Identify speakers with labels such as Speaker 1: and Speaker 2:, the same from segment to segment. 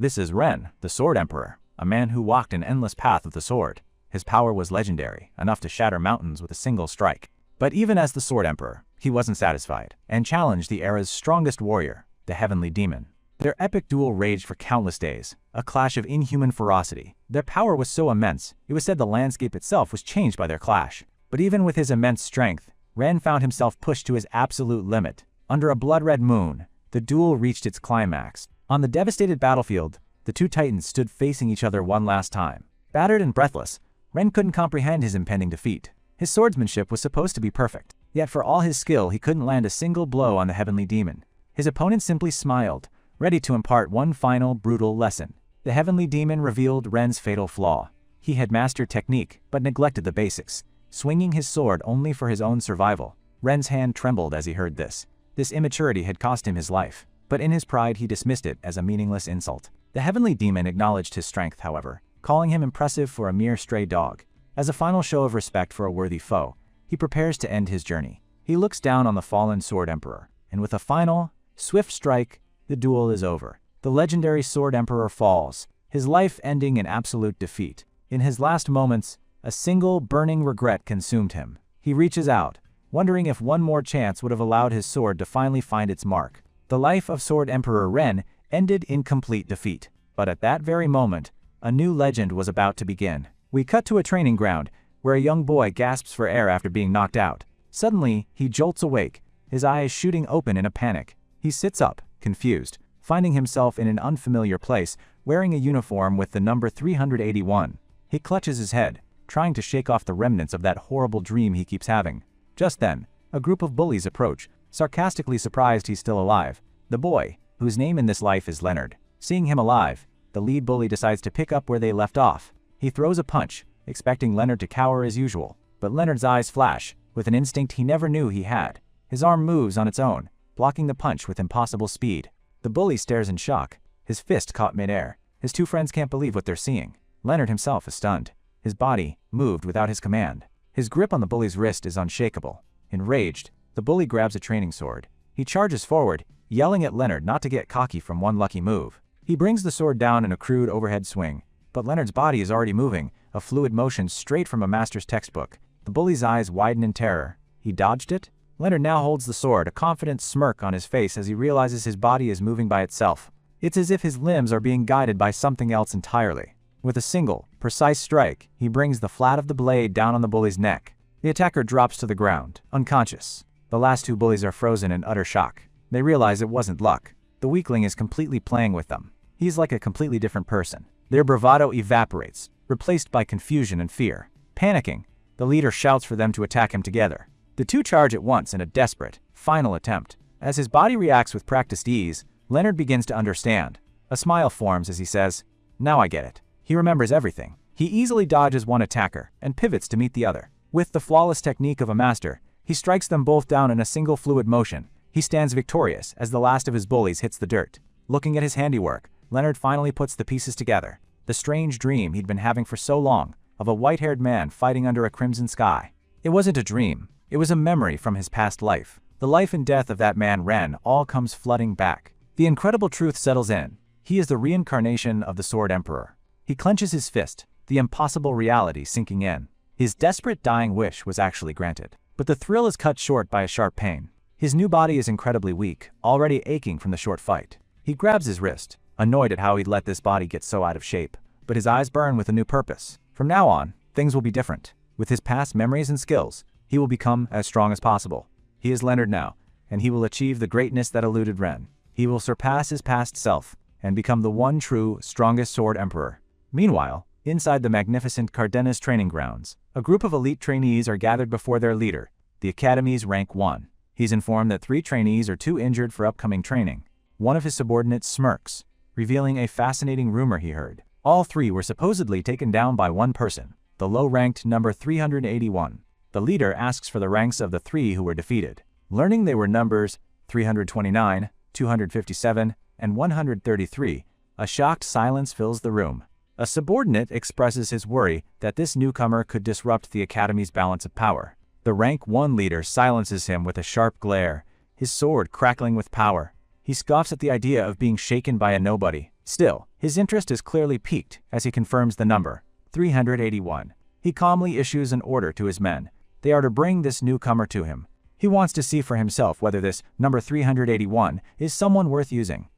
Speaker 1: This is Ren, the Sword Emperor, a man who walked an endless path of the sword. His power was legendary, enough to shatter mountains with a single strike. But even as the Sword Emperor, he wasn't satisfied, and challenged the era's strongest warrior, the Heavenly Demon. Their epic duel raged for countless days, a clash of inhuman ferocity. Their power was so immense, it was said the landscape itself was changed by their clash. But even with his immense strength, Ren found himself pushed to his absolute limit. Under a blood-red moon, the duel reached its climax. On the devastated battlefield, the two titans stood facing each other one last time. Battered and breathless, Ren couldn't comprehend his impending defeat. His swordsmanship was supposed to be perfect, yet for all his skill he couldn't land a single blow on the Heavenly Demon. His opponent simply smiled, ready to impart one final, brutal lesson. The Heavenly Demon revealed Ren's fatal flaw. He had mastered technique, but neglected the basics, swinging his sword only for his own survival. Ren's hand trembled as he heard this. This immaturity had cost him his life, but in his pride he dismissed it as a meaningless insult. The Heavenly Demon acknowledged his strength, however, calling him impressive for a mere stray dog. As a final show of respect for a worthy foe, he prepares to end his journey. He looks down on the fallen Sword Emperor, and with a final, swift strike, the duel is over. The legendary Sword Emperor falls, his life ending in absolute defeat. In his last moments, a single burning regret consumed him. He reaches out, wondering if one more chance would have allowed his sword to finally find its mark. The life of Sword Emperor Ren ended in complete defeat. But at that very moment, a new legend was about to begin. We cut to a training ground, where a young boy gasps for air after being knocked out. Suddenly, he jolts awake, his eyes shooting open in a panic. He sits up, confused, finding himself in an unfamiliar place, wearing a uniform with the number 381. He clutches his head, trying to shake off the remnants of that horrible dream he keeps having. Just then, a group of bullies approach, sarcastically surprised he's still alive. The boy, whose name in this life is Leonard. Seeing him alive, the lead bully decides to pick up where they left off. He throws a punch, expecting Leonard to cower as usual. But Leonard's eyes flash, with an instinct he never knew he had. His arm moves on its own, blocking the punch with impossible speed. The bully stares in shock, his fist caught midair. His two friends can't believe what they're seeing. Leonard himself is stunned. His body moved without his command. His grip on the bully's wrist is unshakable. Enraged, the bully grabs a training sword. He charges forward, yelling at Leonard not to get cocky from one lucky move. He brings the sword down in a crude overhead swing, but Leonard's body is already moving, a fluid motion straight from a master's textbook. The bully's eyes widen in terror. He dodged it? Leonard now holds the sword, a confident smirk on his face as he realizes his body is moving by itself. It's as if his limbs are being guided by something else entirely. With a single, precise strike, he brings the flat of the blade down on the bully's neck. The attacker drops to the ground, unconscious. The last two bullies are frozen in utter shock. They realize it wasn't luck. The weakling is completely playing with them. He's like a completely different person. Their bravado evaporates, replaced by confusion and fear. Panicking, the leader shouts for them to attack him together. The two charge at once in a desperate, final attempt. As his body reacts with practiced ease, Leonard begins to understand. A smile forms as he says, "Now I get it." He remembers everything. He easily dodges one attacker and pivots to meet the other. With the flawless technique of a master, he strikes them both down in a single fluid motion. He stands victorious as the last of his bullies hits the dirt. Looking at his handiwork, Leonard finally puts the pieces together. The strange dream he'd been having for so long, of a white-haired man fighting under a crimson sky. It wasn't a dream. It was a memory from his past life. The life and death of that man Ren all comes flooding back. The incredible truth settles in. He is the reincarnation of the Sword Emperor. He clenches his fist, the impossible reality sinking in. His desperate dying wish was actually granted. But the thrill is cut short by a sharp pain. His new body is incredibly weak, already aching from the short fight. He grabs his wrist, annoyed at how he'd let this body get so out of shape. But his eyes burn with a new purpose. From now on, things will be different. With his past memories and skills, he will become as strong as possible. He is Leonard now, and he will achieve the greatness that eluded Ren. He will surpass his past self, and become the one true, strongest Sword Emperor. Meanwhile, inside the magnificent Cardenas training grounds, a group of elite trainees are gathered before their leader, the Academy's rank 1. He's informed that 3 trainees are too injured for upcoming training. One of his subordinates smirks, revealing a fascinating rumor he heard. All 3 were supposedly taken down by one person, the low-ranked number 381. The leader asks for the ranks of the 3 who were defeated. Learning they were numbers 329, 257, and 133, a shocked silence fills the room. A subordinate expresses his worry that this newcomer could disrupt the Academy's balance of power. The rank 1 leader silences him with a sharp glare, his sword crackling with power. He scoffs at the idea of being shaken by a nobody. Still, his interest is clearly piqued as he confirms the number, 381. He calmly issues an order to his men. They are to bring this newcomer to him. He wants to see for himself whether this number 381 is someone worth using.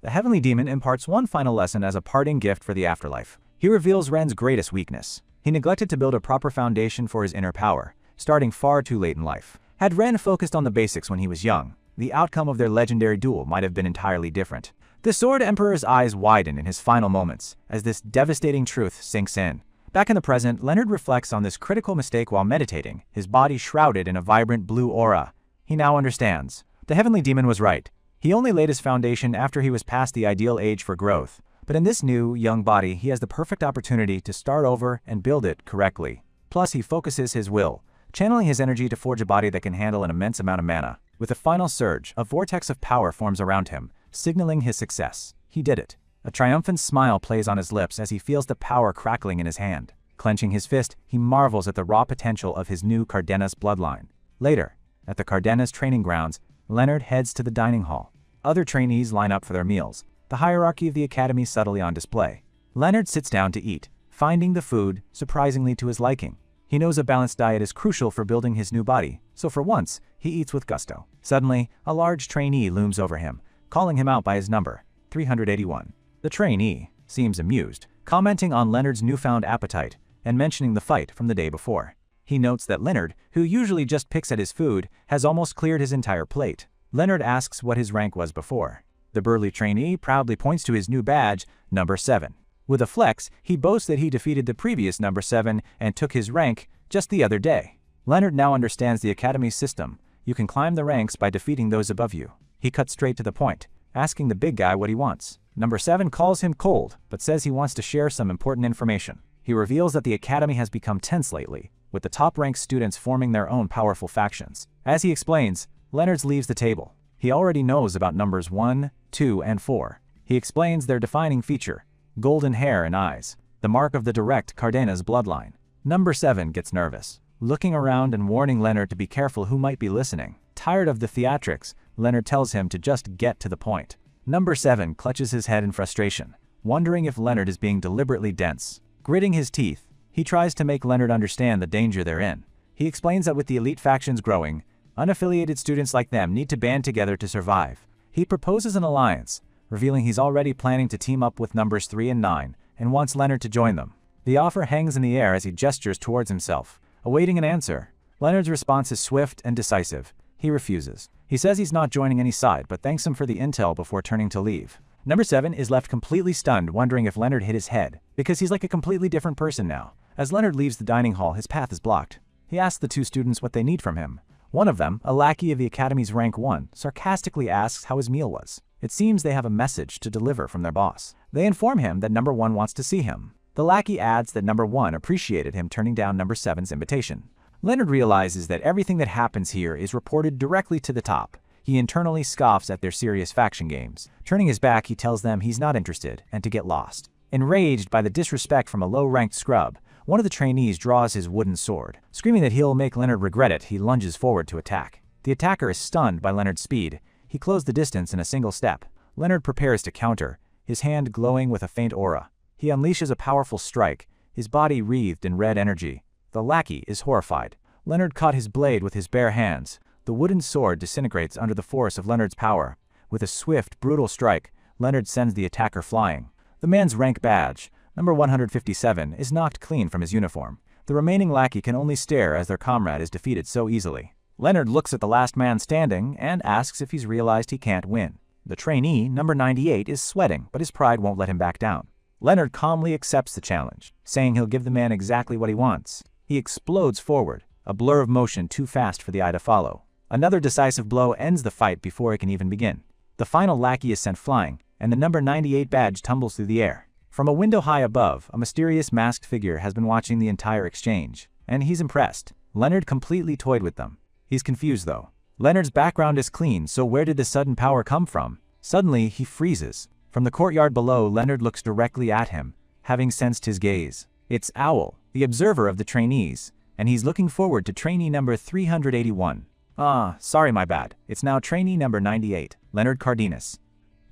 Speaker 1: The heavenly demon imparts one final lesson as a parting gift for the afterlife. He reveals Ren's greatest weakness. He neglected to build a proper foundation for his inner power, starting far too late in life. Had Ren focused on the basics when he was young, the outcome of their legendary duel might have been entirely different. The Sword Emperor's eyes widen in his final moments as this devastating truth sinks in. Back in the present, Leonard reflects on this critical mistake while meditating, his body shrouded in a vibrant blue aura. He now understands. The heavenly demon was right. He only laid his foundation after he was past the ideal age for growth. But in this new, young body, he has the perfect opportunity to start over and build it correctly. Plus, he focuses his will, channeling his energy to forge a body that can handle an immense amount of mana. With a final surge, a vortex of power forms around him, signaling his success. He did it. A triumphant smile plays on his lips as he feels the power crackling in his hand. Clenching his fist, he marvels at the raw potential of his new Cardenas bloodline. Later, at the Cardenas training grounds, Leonard heads to the dining hall. Other trainees line up for their meals, the hierarchy of the academy subtly on display. Leonard sits down to eat, finding the food surprisingly to his liking. He knows a balanced diet is crucial for building his new body, so for once, he eats with gusto. Suddenly, a large trainee looms over him, calling him out by his number, 381. The trainee seems amused, commenting on Leonard's newfound appetite and mentioning the fight from the day before. He notes that Leonard, who usually just picks at his food, has almost cleared his entire plate. Leonard asks what his rank was before. The burly trainee proudly points to his new badge, number 7. With a flex, he boasts that he defeated the previous number 7 and took his rank just the other day. Leonard now understands the academy's system. You can climb the ranks by defeating those above you. He cuts straight to the point, asking the big guy what he wants. Number 7 calls him cold, but says he wants to share some important information. He reveals that the academy has become tense lately, with the top-ranked students forming their own powerful factions. As he explains, Leonard leaves the table. He already knows about numbers 1, 2, and 4. He explains their defining feature, golden hair and eyes, the mark of the direct Cardenas bloodline. Number 7 gets nervous, looking around and warning Leonard to be careful who might be listening. Tired of the theatrics, Leonard tells him to just get to the point. Number 7 clutches his head in frustration, wondering if Leonard is being deliberately dense. Gritting his teeth, he tries to make Leonard understand the danger they're in. He explains that with the elite factions growing, unaffiliated students like them need to band together to survive. He proposes an alliance, revealing he's already planning to team up with numbers 3 and 9, and wants Leonard to join them. The offer hangs in the air as he gestures towards himself, awaiting an answer. Leonard's response is swift and decisive. He refuses. He says he's not joining any side, but thanks him for the intel before turning to leave. Number 7 is left completely stunned, wondering if Leonard hit his head, because he's like a completely different person now. As Leonard leaves the dining hall, his path is blocked. He asks the two students what they need from him. One of them, a lackey of the academy's rank 1, sarcastically asks how his meal was. It seems they have a message to deliver from their boss. They inform him that number 1 wants to see him. The lackey adds that number 1 appreciated him turning down number 7's invitation. Leonard realizes that everything that happens here is reported directly to the top. He internally scoffs at their serious faction games. Turning his back, he tells them he's not interested and to get lost. Enraged by the disrespect from a low-ranked scrub, one of the trainees draws his wooden sword. Screaming that he'll make Leonard regret it, he lunges forward to attack. The attacker is stunned by Leonard's speed. He closed the distance in a single step. Leonard prepares to counter, his hand glowing with a faint aura. He unleashes a powerful strike, his body wreathed in red energy. The lackey is horrified. Leonard caught his blade with his bare hands. The wooden sword disintegrates under the force of Leonard's power. With a swift, brutal strike, Leonard sends the attacker flying. The man's rank badge, number 157, is knocked clean from his uniform. The remaining lackey can only stare as their comrade is defeated so easily. Leonard looks at the last man standing and asks if he's realized he can't win. The trainee, number 98, is sweating, but his pride won't let him back down. Leonard calmly accepts the challenge, saying he'll give the man exactly what he wants. He explodes forward, a blur of motion too fast for the eye to follow. Another decisive blow ends the fight before it can even begin. The final lackey is sent flying, and the number 98 badge tumbles through the air. From a window high above, a mysterious masked figure has been watching the entire exchange, and he's impressed. Leonard completely toyed with them. He's confused though. Leonard's background is clean, so where did the sudden power come from? Suddenly, he freezes. From the courtyard below, Leonard looks directly at him, having sensed his gaze. It's Owl, the observer of the trainees, and he's looking forward to trainee number 381. "Ah, sorry, my bad. It's now trainee number 98, Leonard Cardenas."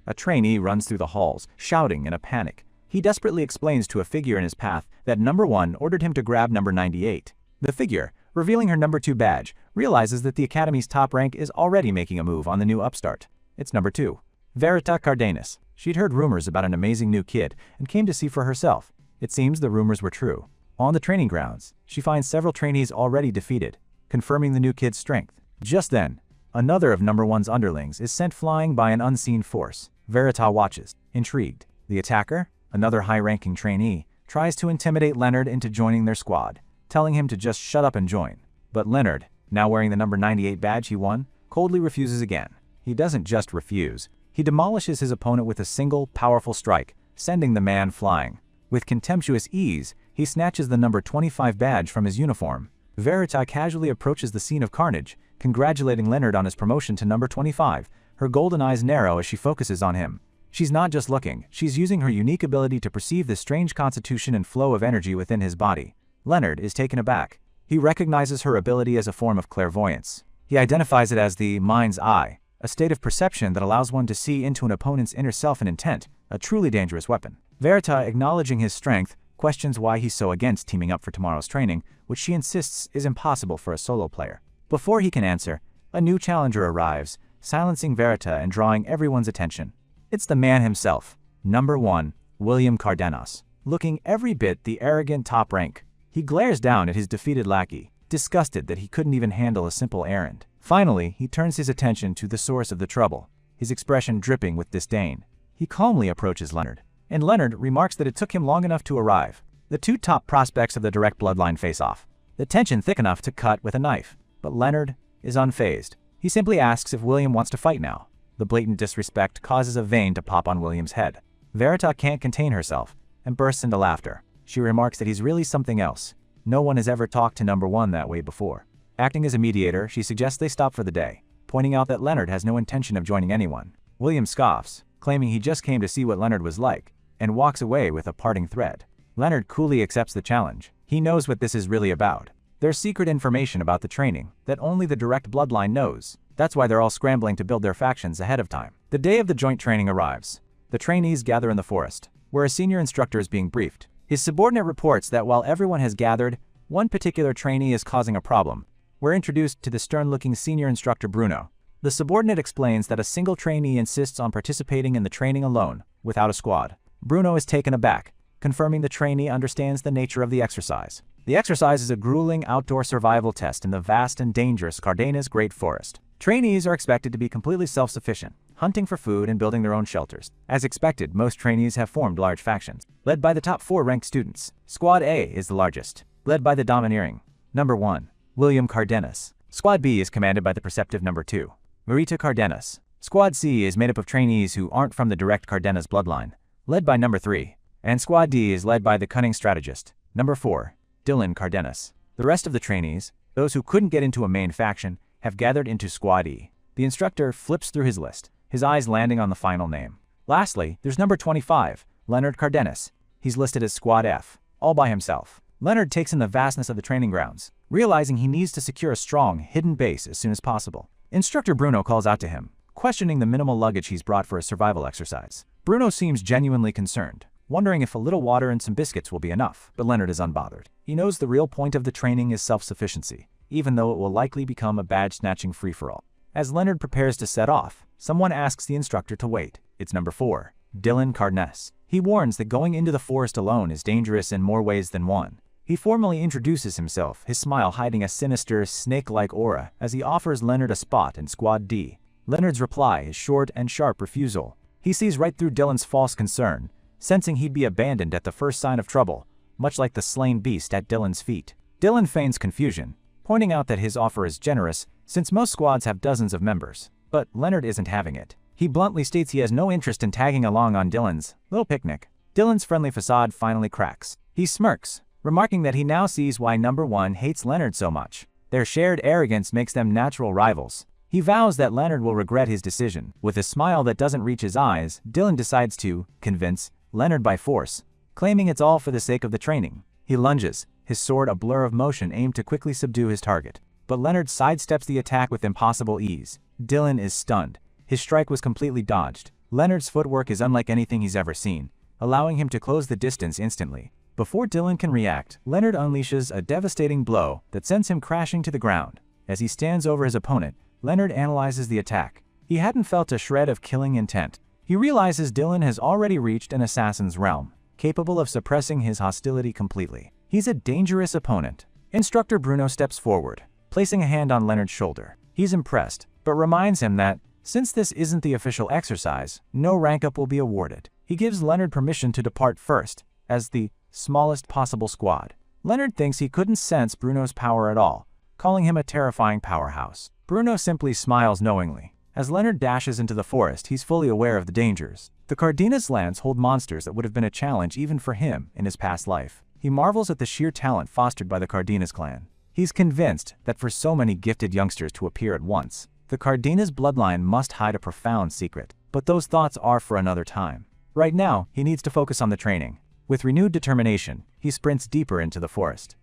Speaker 1: A trainee runs through the halls, shouting in a panic. He desperately explains to a figure in his path that number 1 ordered him to grab number 98. The figure, revealing her number 2 badge, realizes that the Academy's top rank is already making a move on the new upstart. It's number 2, Verita Cardenas. She'd heard rumors about an amazing new kid and came to see for herself. It seems the rumors were true. On the training grounds, she finds several trainees already defeated, confirming the new kid's strength. Just then, another of number 1's underlings is sent flying by an unseen force. Verita watches, intrigued. The attacker, another high-ranking trainee, tries to intimidate Leonard into joining their squad, telling him to just shut up and join. But Leonard, now wearing the number 98 badge he won, coldly refuses again. He doesn't just refuse. He demolishes his opponent with a single, powerful strike, sending the man flying. With contemptuous ease, he snatches the number 25 badge from his uniform. Verita casually approaches the scene of carnage, congratulating Leonard on his promotion to number 25. Her golden eyes narrow as she focuses on him. She's not just looking, she's using her unique ability to perceive the strange constitution and flow of energy within his body. Leonard is taken aback. He recognizes her ability as a form of clairvoyance. He identifies it as the mind's eye, a state of perception that allows one to see into an opponent's inner self and intent, a truly dangerous weapon. Verita, acknowledging his strength, questions why he's so against teaming up for tomorrow's training, which she insists is impossible for a solo player. Before he can answer, a new challenger arrives, silencing Verita and drawing everyone's attention. It's the man himself, number 1, William Cardenas. Looking every bit the arrogant top rank, he glares down at his defeated lackey, disgusted that he couldn't even handle a simple errand. Finally, he turns his attention to the source of the trouble, his expression dripping with disdain. He calmly approaches Leonard, and Leonard remarks that it took him long enough to arrive. The two top prospects of the direct bloodline face off, the tension thick enough to cut with a knife. But Leonard is unfazed. He simply asks if William wants to fight now. The blatant disrespect causes a vein to pop on William's head. Verita can't contain herself and bursts into laughter. She remarks that he's really something else. No one has ever talked to number 1 that way before. Acting as a mediator, she suggests they stop for the day, pointing out that Leonard has no intention of joining anyone. William scoffs, claiming he just came to see what Leonard was like, and walks away with a parting thread. Leonard coolly accepts the challenge. He knows what this is really about. There's secret information about the training that only the direct bloodline knows. That's why they're all scrambling to build their factions ahead of time. The day of the joint training arrives. The trainees gather in the forest, where a senior instructor is being briefed. His subordinate reports that while everyone has gathered, one particular trainee is causing a problem. We're introduced to the stern-looking senior instructor Bruno. The subordinate explains that a single trainee insists on participating in the training alone, without a squad. Bruno is taken aback, confirming the trainee understands the nature of the exercise. The exercise is a grueling outdoor survival test in the vast and dangerous Cardenas Great Forest. Trainees are expected to be completely self-sufficient, hunting for food and building their own shelters. As expected, most trainees have formed large factions, led by the top 4 ranked students. Squad A is the largest, led by the domineering number 1, William Cardenas. Squad B is commanded by the perceptive number 2, Verita Cardenas. Squad C is made up of trainees who aren't from the direct Cardenas bloodline, led by number 3. And Squad D is led by the cunning strategist, number 4, Dylan Cardenas. The rest of the trainees, those who couldn't get into a main faction, have gathered into Squad E. The instructor flips through his list, his eyes landing on the final name. Lastly, there's number 25, Leonard Cardenas. He's listed as Squad F, all by himself. Leonard takes in the vastness of the training grounds, realizing he needs to secure a strong, hidden base as soon as possible. Instructor Bruno calls out to him, questioning the minimal luggage he's brought for a survival exercise. Bruno seems genuinely concerned, wondering if a little water and some biscuits will be enough, but Leonard is unbothered. He knows the real point of the training is self-sufficiency, even though it will likely become a badge-snatching free-for-all. As Leonard prepares to set off, someone asks the instructor to wait. It's number 4, Dylan Cardenas. He warns that going into the forest alone is dangerous in more ways than one. He formally introduces himself, his smile hiding a sinister, snake-like aura, as he offers Leonard a spot in Squad D. Leonard's reply is short and sharp refusal. He sees right through Dylan's false concern, sensing he'd be abandoned at the first sign of trouble, much like the slain beast at Dylan's feet. Dylan feigns confusion, pointing out that his offer is generous, since most squads have dozens of members. But Leonard isn't having it. He bluntly states he has no interest in tagging along on Dylan's little picnic. Dylan's friendly facade finally cracks. He smirks, remarking that he now sees why number 1 hates Leonard so much. Their shared arrogance makes them natural rivals. He vows that Leonard will regret his decision. With a smile that doesn't reach his eyes, Dylan decides to convince Leonard by force, claiming it's all for the sake of the training. He lunges, his sword a blur of motion aimed to quickly subdue his target. but Leonard sidesteps the attack with impossible ease. Dylan is stunned. His strike was completely dodged. Leonard's footwork is unlike anything he's ever seen, allowing him to close the distance instantly. Before Dylan can react, Leonard unleashes a devastating blow that sends him crashing to the ground. As he stands over his opponent, Leonard analyzes the attack. He hadn't felt a shred of killing intent. He realizes Dylan has already reached an assassin's realm, capable of suppressing his hostility completely. He's a dangerous opponent. Instructor Bruno steps forward, placing a hand on Leonard's shoulder. He's impressed, but reminds him that, since this isn't the official exercise, no rank up will be awarded. He gives Leonard permission to depart first, as the smallest possible squad. Leonard thinks he couldn't sense Bruno's power at all, calling him a terrifying powerhouse. Bruno simply smiles knowingly. As Leonard dashes into the forest, he's fully aware of the dangers. The Cardenas lands hold monsters that would have been a challenge even for him in his past life. He marvels at the sheer talent fostered by the Cardenas clan. He's convinced that for so many gifted youngsters to appear at once, the Cardenas bloodline must hide a profound secret. But those thoughts are for another time. Right now, he needs to focus on the training. With renewed determination, he sprints deeper into the forest.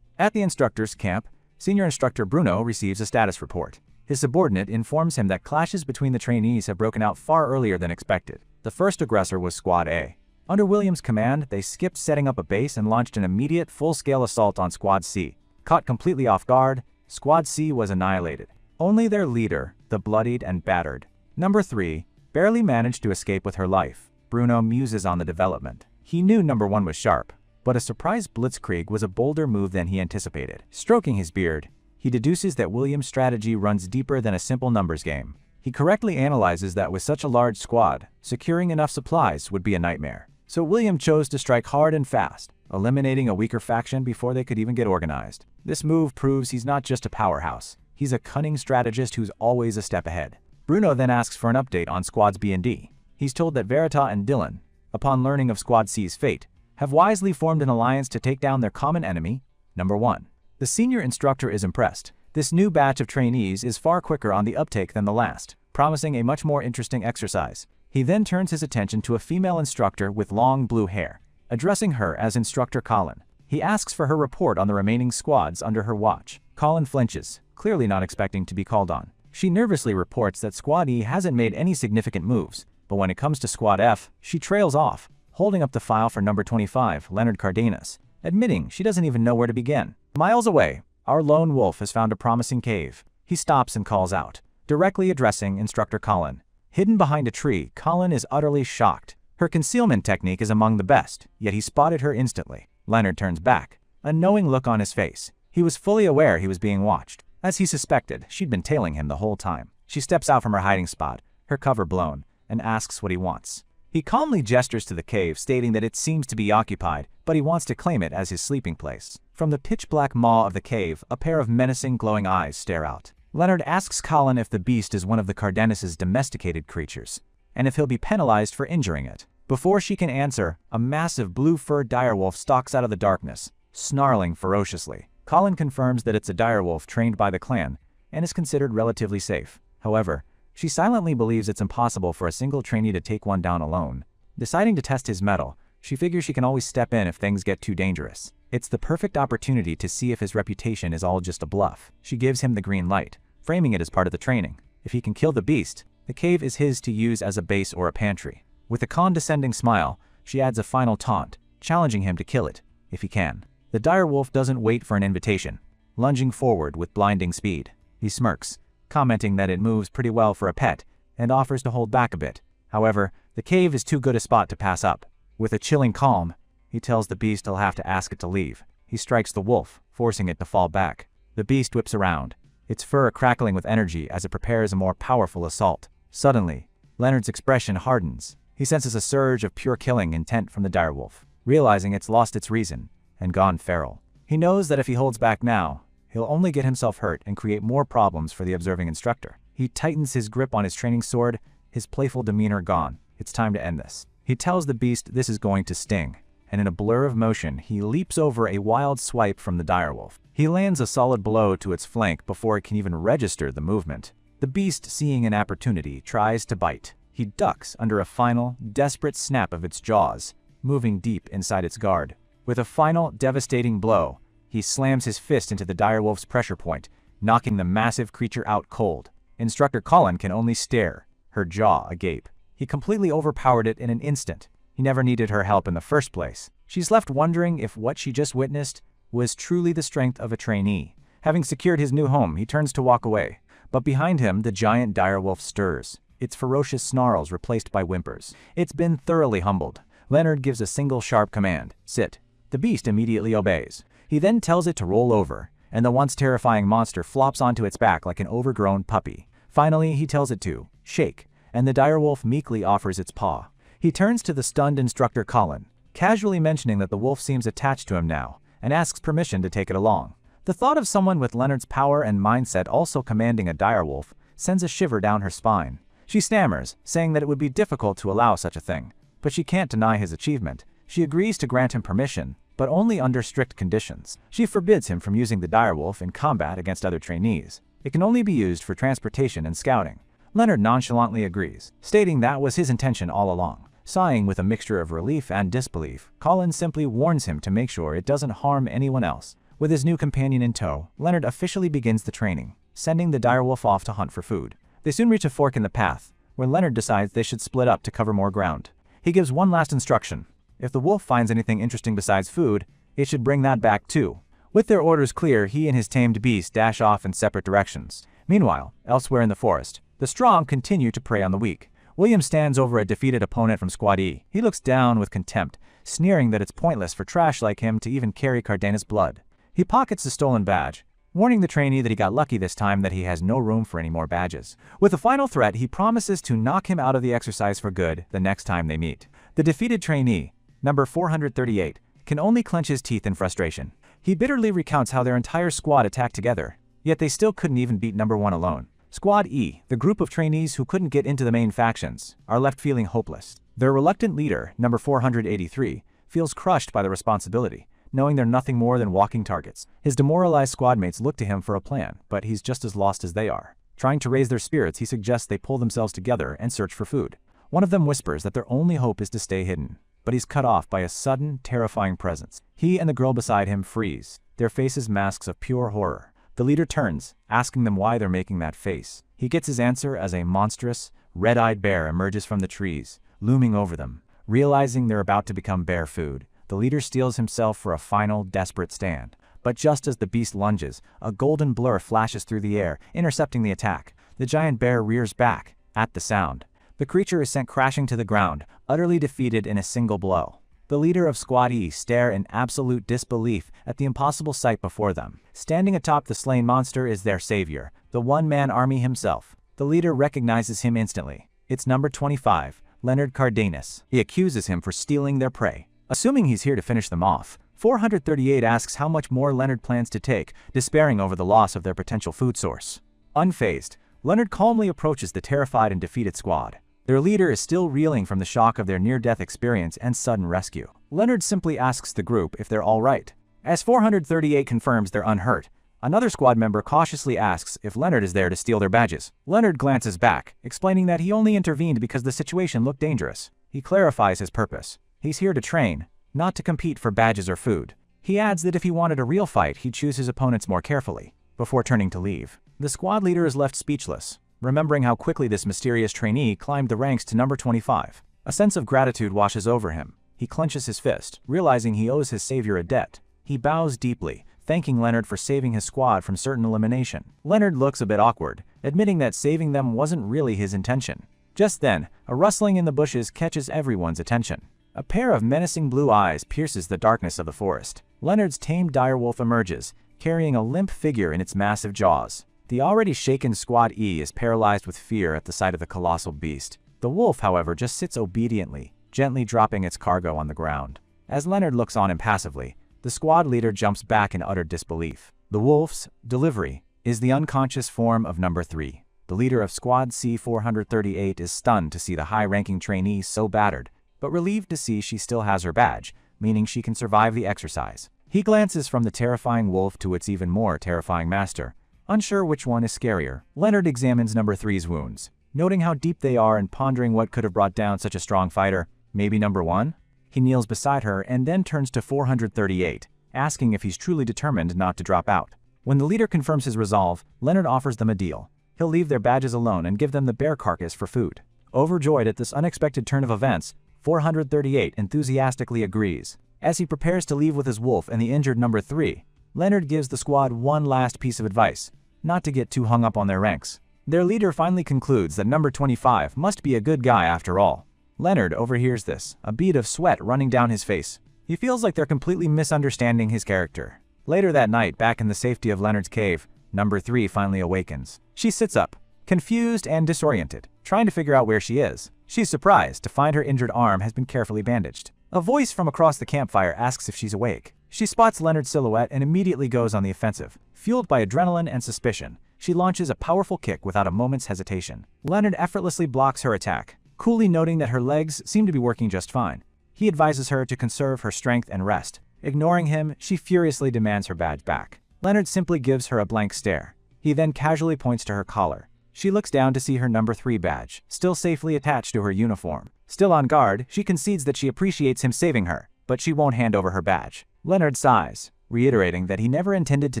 Speaker 1: At the instructor's camp, Senior Instructor Bruno receives a status report. His subordinate informs him that clashes between the trainees have broken out far earlier than expected. The first aggressor was Squad A. Under William's command, they skipped setting up a base and launched an immediate full-scale assault on Squad C. Caught completely off guard, Squad C was annihilated. Only their leader, the bloodied and battered Number 3, barely managed to escape with her life. Bruno muses on the development. He knew Number 1 was sharp, but a surprise blitzkrieg was a bolder move than he anticipated. Stroking his beard, he deduces that William's strategy runs deeper than a simple numbers game. He correctly analyzes that with such a large squad, securing enough supplies would be a nightmare. So William chose to strike hard and fast, eliminating a weaker faction before they could even get organized. This move proves he's not just a powerhouse. He's a cunning strategist who's always a step ahead. Bruno then asks for an update on Squads B and D. He's told that Verita and Dylan, upon learning of Squad C's fate, have wisely formed an alliance to take down their common enemy, Number 1. The senior instructor is impressed. This new batch of trainees is far quicker on the uptake than the last, promising a much more interesting exercise. He then turns his attention to a female instructor with long blue hair, addressing her as Instructor Colin. He asks for her report on the remaining squads under her watch. Colin flinches, clearly not expecting to be called on. She nervously reports that Squad E hasn't made any significant moves, but when it comes to Squad F, she trails off, holding up the file for Number 25, Leonard Cardenas, admitting she doesn't even know where to begin. Miles away, our lone wolf has found a promising cave. He stops and calls out, directly addressing Instructor Colin. Hidden behind a tree, Colin is utterly shocked. Her concealment technique is among the best, yet he spotted her instantly. Leonard turns back, a knowing look on his face. He was fully aware he was being watched. As he suspected, she'd been tailing him the whole time. She steps out from her hiding spot, her cover blown, and asks what he wants. He calmly gestures to the cave, stating that it seems to be occupied, but he wants to claim it as his sleeping place. From the pitch-black maw of the cave, a pair of menacing glowing eyes stare out. Leonard asks Colin if the beast is one of the Cardenas' domesticated creatures, and if he'll be penalized for injuring it. Before she can answer, a massive blue-furred direwolf stalks out of the darkness, snarling ferociously. Colin confirms that it's a direwolf trained by the clan, and is considered relatively safe. However, she silently believes it's impossible for a single trainee to take one down alone. Deciding to test his mettle, she figures she can always step in if things get too dangerous. It's the perfect opportunity to see if his reputation is all just a bluff. She gives him the green light, framing it as part of the training. If he can kill the beast, the cave is his to use as a base or a pantry. With a condescending smile, she adds a final taunt, challenging him to kill it, if he can. The direwolf doesn't wait for an invitation, lunging forward with blinding speed. He smirks, commenting that it moves pretty well for a pet, and offers to hold back a bit. However, the cave is too good a spot to pass up. With a chilling calm, he tells the beast he'll have to ask it to leave. He strikes the wolf, forcing it to fall back. The beast whips around, its fur crackling with energy as it prepares a more powerful assault. Suddenly, Leonard's expression hardens. He senses a surge of pure killing intent from the direwolf, realizing it's lost its reason and gone feral. He knows that if he holds back now, he'll only get himself hurt and create more problems for the observing instructor. He tightens his grip on his training sword, his playful demeanor gone. It's time to end this. He tells the beast this is going to sting, and in a blur of motion, he leaps over a wild swipe from the direwolf. He lands a solid blow to its flank before it can even register the movement. The beast, seeing an opportunity, tries to bite. He ducks under a final, desperate snap of its jaws, moving deep inside its guard. With a final, devastating blow, he slams his fist into the direwolf's pressure point, knocking the massive creature out cold. Instructor Colin can only stare, her jaw agape. He completely overpowered it in an instant. He never needed her help in the first place. She's left wondering if what she just witnessed was truly the strength of a trainee. Having secured his new home, he turns to walk away. But behind him, the giant direwolf stirs, its ferocious snarls replaced by whimpers. It's been thoroughly humbled. Leonard gives a single sharp command, sit. The beast immediately obeys. He then tells it to roll over, and the once terrifying monster flops onto its back like an overgrown puppy. Finally, he tells it to shake, and the direwolf meekly offers its paw. He turns to the stunned instructor Colin, casually mentioning that the wolf seems attached to him now, and asks permission to take it along. The thought of someone with Leonard's power and mindset also commanding a direwolf sends a shiver down her spine. She stammers, saying that it would be difficult to allow such a thing, but she can't deny his achievement. She agrees to grant him permission, but only under strict conditions. She forbids him from using the direwolf in combat against other trainees. It can only be used for transportation and scouting. Leonard nonchalantly agrees, stating that was his intention all along. Sighing with a mixture of relief and disbelief, Colin simply warns him to make sure it doesn't harm anyone else. With his new companion in tow, Leonard officially begins the training, sending the direwolf off to hunt for food. They soon reach a fork in the path, where Leonard decides they should split up to cover more ground. He gives one last instruction. If the wolf finds anything interesting besides food, it should bring that back too. With their orders clear, he and his tamed beast dash off in separate directions. Meanwhile, elsewhere in the forest, the strong continue to prey on the weak. William stands over a defeated opponent from Squad E. He looks down with contempt, sneering that it's pointless for trash like him to even carry Cardenas' blood. He pockets the stolen badge, warning the trainee that he got lucky this time, that he has no room for any more badges. With a final threat, he promises to knock him out of the exercise for good the next time they meet. The defeated trainee, number 438, can only clench his teeth in frustration. He bitterly recounts how their entire squad attacked together, yet they still couldn't even beat number 1 alone. Squad E, the group of trainees who couldn't get into the main factions, are left feeling hopeless. Their reluctant leader, number 483, feels crushed by the responsibility, knowing they're nothing more than walking targets. His demoralized squad mates look to him for a plan, but he's just as lost as they are. Trying to raise their spirits, he suggests they pull themselves together and search for food. One of them whispers that their only hope is to stay hidden, but he's cut off by a sudden, terrifying presence. He and the girl beside him freeze, their faces masks of pure horror. The leader turns, asking them why they're making that face. He gets his answer as a monstrous, red-eyed bear emerges from the trees, looming over them. Realizing they're about to become bear food, the leader steels himself for a final, desperate stand. But just as the beast lunges, a golden blur flashes through the air, intercepting the attack. The giant bear rears back, at the sound. The creature is sent crashing to the ground, utterly defeated in a single blow. The leader of Squad E stare in absolute disbelief at the impossible sight before them. Standing atop the slain monster is their savior, the one-man army himself. The leader recognizes him instantly. It's number 25, Leonard Cardenas. He accuses him for stealing their prey. Assuming he's here to finish them off, 438 asks how much more Leonard plans to take, despairing over the loss of their potential food source. Unfazed, Leonard calmly approaches the terrified and defeated squad. Their leader is still reeling from the shock of their near-death experience and sudden rescue. Leonard simply asks the group if they're all right. As 438 confirms they're unhurt, another squad member cautiously asks if Leonard is there to steal their badges. Leonard glances back, explaining that he only intervened because the situation looked dangerous. He clarifies his purpose. He's here to train, not to compete for badges or food. He adds that if he wanted a real fight, he'd choose his opponents more carefully, before turning to leave. The squad leader is left speechless, remembering how quickly this mysterious trainee climbed the ranks to number 25. A sense of gratitude washes over him. He clenches his fist, realizing he owes his savior a debt. He bows deeply, thanking Leonard for saving his squad from certain elimination. Leonard looks a bit awkward, admitting that saving them wasn't really his intention. Just then, a rustling in the bushes catches everyone's attention. A pair of menacing blue eyes pierces the darkness of the forest. Leonard's tamed direwolf emerges, carrying a limp figure in its massive jaws. The already shaken Squad E is paralyzed with fear at the sight of the colossal beast. The wolf, however, just sits obediently, gently dropping its cargo on the ground. As Leonard looks on impassively, the squad leader jumps back in utter disbelief. The wolf's delivery is the unconscious form of number 3. The leader of Squad C-438 is stunned to see the high-ranking trainee so battered, but relieved to see she still has her badge, meaning she can survive the exercise. He glances from the terrifying wolf to its even more terrifying master, unsure which one is scarier. Leonard examines number 3's wounds, noting how deep they are and pondering what could have brought down such a strong fighter. Maybe number 1? He kneels beside her and then turns to 438, asking if he's truly determined not to drop out. When the leader confirms his resolve, Leonard offers them a deal. He'll leave their badges alone and give them the bear carcass for food. Overjoyed at this unexpected turn of events, 438 enthusiastically agrees. As he prepares to leave with his wolf and the injured number 3, Leonard gives the squad one last piece of advice: not to get too hung up on their ranks. Their leader finally concludes that number 25 must be a good guy after all. Leonard overhears this, a bead of sweat running down his face. He feels like they're completely misunderstanding his character. Later that night, back in the safety of Leonard's cave, number 3 finally awakens. She sits up, confused and disoriented, trying to figure out where she is. She's surprised to find her injured arm has been carefully bandaged. A voice from across the campfire asks if she's awake. She spots Leonard's silhouette and immediately goes on the offensive. Fueled by adrenaline and suspicion, she launches a powerful kick without a moment's hesitation. Leonard effortlessly blocks her attack, coolly noting that her legs seem to be working just fine. He advises her to conserve her strength and rest. Ignoring him, she furiously demands her badge back. Leonard simply gives her a blank stare. He then casually points to her collar. She looks down to see her number 3 badge, still safely attached to her uniform. Still on guard, she concedes that she appreciates him saving her, but she won't hand over her badge. Leonard sighs, reiterating that he never intended to